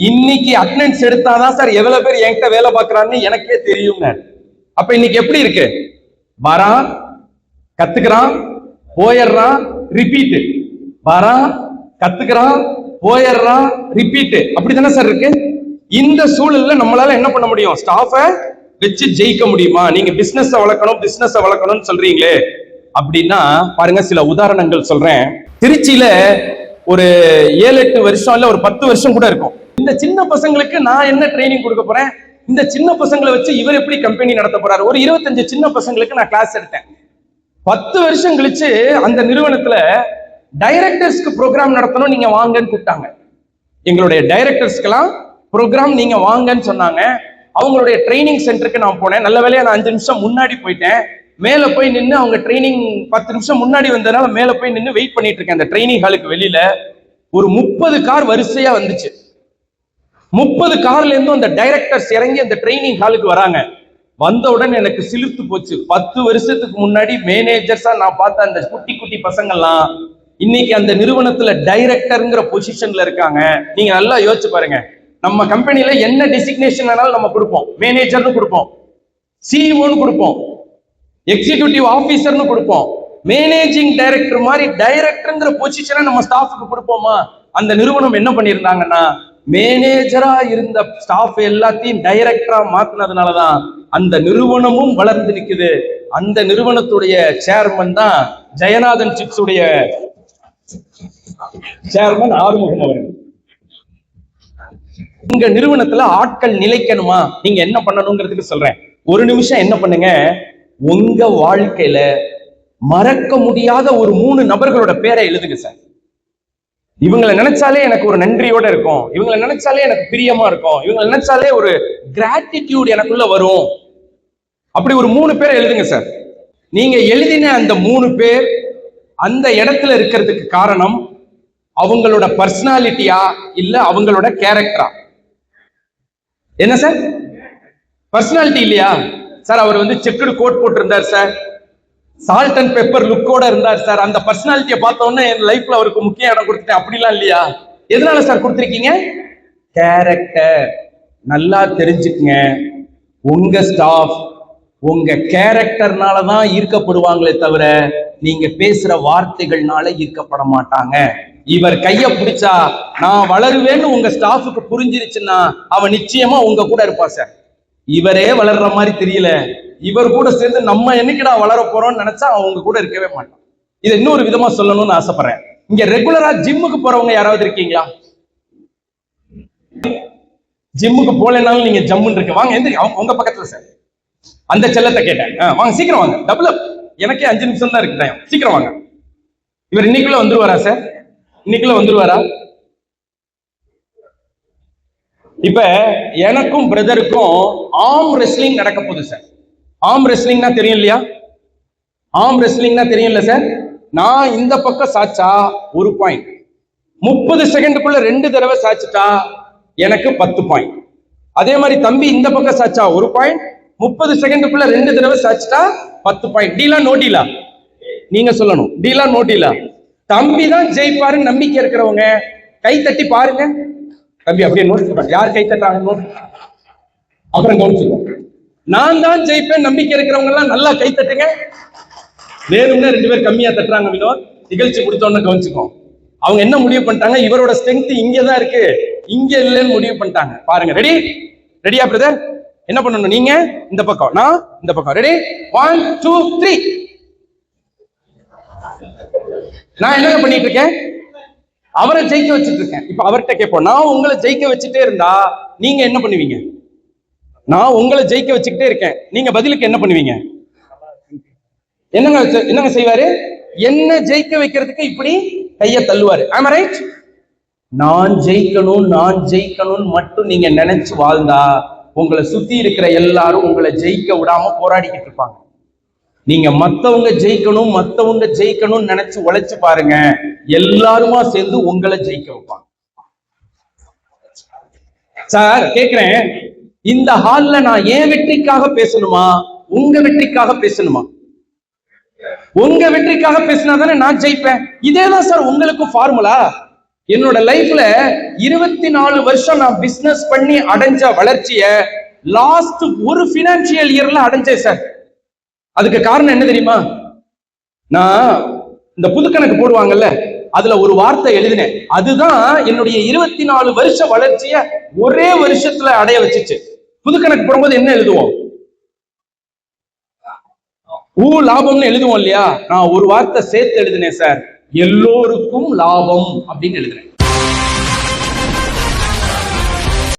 இன்னைக்கு அட்டெண்டன்ஸ் எடுத்தாதான் சார் எவ்வளவு பேர் என்கிட்ட வேலை பாக்குறான்னு எனக்கே தெரியும். அப்ப இன்னைக்கு எப்படி இருக்கு, வரான் கத்துக்கிறான் போயிடுறான் ரிப்பீட், வரான் கத்துக்கிறான் போயிடுறான் ரிப்பீட், அப்படித்தானே சார் இருக்கு. இந்த சூழல்ல நம்மளால என்ன பண்ண முடியும், ஸ்டாஃபை வச்சு ஜெயிக்க முடியுமா? நீங்க பிசினஸ் வளர்க்கணும்னு சொல்றீங்களே அப்படின்னா பாருங்க, சில உதாரணங்கள் சொல்றேன். திருச்சியில ஒரு 7-8 வருஷம் இல்ல ஒரு 10 வருஷம் கூட இருக்கும். இந்த சின்ன பசங்களுக்கு நான் என்ன ட்ரைனிங் கொடுக்க போறேன், இந்த சின்ன பசங்களை வச்சு இவர் எப்படி கம்பெனி நடத்த போறாரு. ஒரு 25 சின்ன பசங்களுக்கு நான் கிளாஸ் எடுத்தேன். 10 வருஷம் கழிச்சு அந்த நிறுவனத்துல டைரக்டர்ஸ்க்கு ப்ரோக்ராம் நடத்தணும், நீங்க வாங்கன்னு கூப்பிட்டாங்க. எங்களுடைய டைரக்டர்ஸ்க்கெல்லாம் ப்ரோக்ராம் நீங்க வாங்கன்னு சொன்னாங்க. அவங்களுடைய ட்ரைனிங் சென்டருக்கு நான் போனேன். நல்ல வேலையா நான் 5 நிமிஷம் முன்னாடி போயிட்டேன். மேல போய் நின்று அவங்க ட்ரைனிங் 10 நிமிஷம் முன்னாடி வந்ததுனால மேல போய் நின்று வெயிட் பண்ணிட்டு இருக்கேன். அந்த ட்ரைனிங் ஹாலுக்கு வெளியில ஒரு 30 கார் வரிசையா வந்துச்சு. 30 கார்ல இருந்தும் அந்த டைரக்டர்ஸ் இறங்கி அந்த ட்ரைனிங் ஹாலுக்கு வராங்க. வந்த உடனே எனக்கு சிலிர்த்து போச்சு. 10 வருஷத்துக்கு முன்னாடி மேனேஜர்ஸா நான் பார்த்த அந்த குட்டி குட்டி பசங்கள்லாம் இன்னைக்கு அந்த நிறுவனத்துல டைரக்டர்ங்கிற பொசிஷன்ல இருக்காங்க. நீங்க நல்லா யோசிச்சு பாருங்க. நம்ம கம்பெனில என்ன டெசிக்னேஷன் வேணாலும் நம்ம கொடுப்போம். மேனேஜர்னு கொடுப்போம், சிஇஓன்னு கொடுப்போம், எக்ஸிகியூட்டிவ் ஆபீசர்னு கொடுப்போம். மேனேஜிங் டைரக்டர் மாதிரி டைரக்டர்ங்கிற பொசிஷனை நம்ம ஸ்டாஃபுக்கு கொடுப்போமா? அந்த நிறுவனம் என்ன பண்ணியிருந்தாங்கன்னா, மேனேஜரா இருந்த ஸ்டாஃப் எல்லாத்தையும் டைரக்டரா மாத்தினதுனாலதான் அந்த நிறுவனமும் வளர்ந்து நிக்குது. அந்த நிறுவனத்துடைய சேர்மன் தான் ஜெயநாதன் சிப்ஸ் உடைய சேர்மன் ஆறுமுகம் அவர்கள். உங்க நிறுவனத்துல ஆட்கள் நிலைக்கணுமா, நீங்க என்ன பண்ணணுங்கிறதுக்கு சொல்றேன். ஒரு நிமிஷம் என்ன பண்ணுங்க, உங்க வாழ்க்கையில மறக்க முடியாத ஒரு 3 நபர்களோட பேரை எழுதுங்க சார். இவங்களை நினைச்சாலே எனக்கு ஒரு நன்றியோட இருக்கும், இவங்களை நினைச்சாலே எனக்கு பிரியமா இருக்கும், இவங்களை நினைச்சாலே ஒரு கிராட்டிடியூட் எனக்குள்ள வரும். அப்படி ஒரு 3 பேரை எழுதுங்க சார். நீங்க எழுதின அந்த 3 பேர் அந்த இடத்துல இருக்கிறதுக்கு காரணம் அவங்களோட பர்சனாலிட்டியா இல்ல அவங்களோட கேரக்டரா? என்ன சார், பர்சனாலிட்டி இல்லையா சார்? அவர் வந்து செக்குடு கோட் போட்டிருந்தார் சார், சால்ட் அண்ட் பெப்பர் லுக்கோட இருந்தார் சார். அந்த பர்சனாலிட்டியை பார்த்த உடனே என் லைஃப்ல அவருக்கு முக்கிய இடம் கொடுத்துட்டேன், அப்படிலாம் இல்லையா? எதனால சார் கொடுத்திருக்கீங்க? கேரக்டர். நல்லா தெரிஞ்சுக்குங்க, உங்க ஸ்டாஃப் உங்க கேரக்டர்னாலதான் ஈர்க்கப்படுவாங்களே தவிர நீங்க பேசுற வார்த்தைகள்னால ஈர்க்கப்பட மாட்டாங்க. இவர் கைய பிடிச்சா நான் வளருவேன்னு உங்க ஸ்டாஃபுக்கு புரிஞ்சிருச்சுன்னா அவன் நிச்சயமா உங்க கூட இருப்பா சார். இவரே வளர்ற மாதிரி தெரியல, இவர் கூட சேர்ந்து நம்ம என்னைக்குடா வளர போறோம்னு நினைச்சா அவங்க கூட இருக்கவே மாட்டான். இதை இன்னொரு விதமா சொல்லணும்னு ஆசைப்படுறேன். இங்க ரெகுலரா ஜிம்முக்கு போறவங்க யாராவது இருக்கீங்களா? ஜிம்முக்கு போலனாலும் நீங்க ஜம்முன்னு இருக்கு, வாங்க எந்திரி. உங்க பக்கத்துல சார் அந்த செல்லத்தை கேட்டேன், வாங்க சீக்கிரம் வாங்க, டபுள் அப். எனக்கே 5 நிமிஷம் தான் இருக்கு டைம், சீக்கிரம் வாங்க. இவர் இன்னைக்குள்ள வந்துருவாரா சார்? இன்னைக்குள்ள வந்துருவாரா? இப்ப எனக்கும் பிரதருக்கும் ஆர்ம் ரெஸ்லிங் நடக்க போகுது சார். ஆர்ம் ரெஸ்லிங்னா தெரியும் இல்லையா? ஆர்ம் ரெஸ்லிங்னா தெரியும் இல்ல சார்? நான் இந்த பக்கம் சாச்சா 1 பாயிண்ட், 30 செகண்டுக்குள்ள 2 தடவை சாச்சிட்டா எனக்கு 10 பாயிண்ட். அதே மாதிரி தம்பி இந்த பக்கம் சாச்சா 1 பாயிண்ட், 30 செகண்டுக்குள்ள 2 தடவை சாச்சிட்டா 10 பாயிண்ட். டீலா நோ டீலா? நீங்க சொல்லணும், டீலா நோ டீலா? தம்பி தான் ஜெயிப்பாருன்னு நம்பிக்கை இருக்கிறவங்க கை தட்டி பாருங்க. தம்பி அப்படியே நோட், யார் கை தட்டாங்க நோட், அப்புறம் கவனிச்சுக்கோ. நான் தான் ஜெயிப்பேன் நம்பிக்கை இருக்கிறவங்க எல்லாம் நல்லா கை தட்டுங்க. வேணும்னா 2 பேர் கம்மியா தட்டுறாங்க வினோத், நிகழ்ச்சி முடிச்சோன்னு கவனிச்சுக்கோ. அவங்க என்ன முடிவு பண்ணிட்டாங்க, இவரோட ஸ்ட்ரென்த் இங்கதான் இருக்கு, இங்க இல்லைன்னு முடிவு பண்ணிட்டாங்க. பாருங்க, ரெடி? ரெடியா பிரதர்? என்ன பண்ணணும், நீங்க இந்த பக்கம், நான் இந்த பக்கம். ரெடி? 1 2 3. நான் என்ன பண்ணிட்டு இருக்கேன், அவரை ஜெயிக்க வச்சுட்டு இருக்கேன். இப்ப அவர்கிட்ட கேட்போம், நான் உங்களை ஜெயிக்க வச்சுட்டே இருந்தா நீங்க என்ன பண்ணுவீங்க? நான் உங்களை ஜெயிக்க வச்சுக்கிட்டே இருக்கேன், நீங்க பதிலுக்கு என்ன பண்ணுவீங்க? என்னங்க செய்வாரு? என்ன ஜெயிக்க வைக்கிறதுக்கு இப்படி கைய தள்ளுவாரு. ஆமா ரைட்? நான் ஜெயிக்கணும் மட்டும் நீங்க நினைச்சு வாழ்ந்தா உங்களை சுத்தி இருக்கிற எல்லாரும் உங்களை ஜெயிக்க விடாம போராடிக்கிட்டு இருப்பாங்க. நீங்க மத்தவங்க ஜெயிக்கணும்னு நினைச்சு உழைச்சு பாருங்க, எல்லாருமா சேர்ந்து உங்களை ஜெயிக்க வைப்பாங்க. சார் கேக்குறேன், இந்த ஹால்ல நான் ஏன் வெற்றிக்காக பேசணுமா, உங்க வெற்றிக்காக பேசணுமா? உங்க வெற்றிக்காக பேசினா தானே நான் ஜெயிப்பேன். இதேதான் சார் உங்களுக்கு ஃபார்முலா. என்னோட லைஃப்ல 24 வருஷம் நான் பிசினஸ் பண்ணி அடைஞ்ச வளர்ச்சிய லாஸ்ட் ஒரு பினான்சியல் இயர்ல அடைஞ்சேன் சார். அதுக்கு காரணம் என்ன தெரியுமா? நான் இந்த புது கணக்கு போடுவாங்கல்ல, அதுல ஒரு வார்த்தை எழுதினேன். அதுதான் என்னுடைய 24 வருஷ வளர்ச்சிய ஒரே வருஷத்துல அடைய வச்சுச்சு. புது கணக்கு போடும்போது என்ன எழுதுவோம்? லாபம்னு எழுதுவோம் இல்லையா? நான் ஒரு வார்த்தை சேர்த்து எழுதினேன் சார், எல்லோருக்கும் லாபம் அப்படின்னு எழுதுறேன்.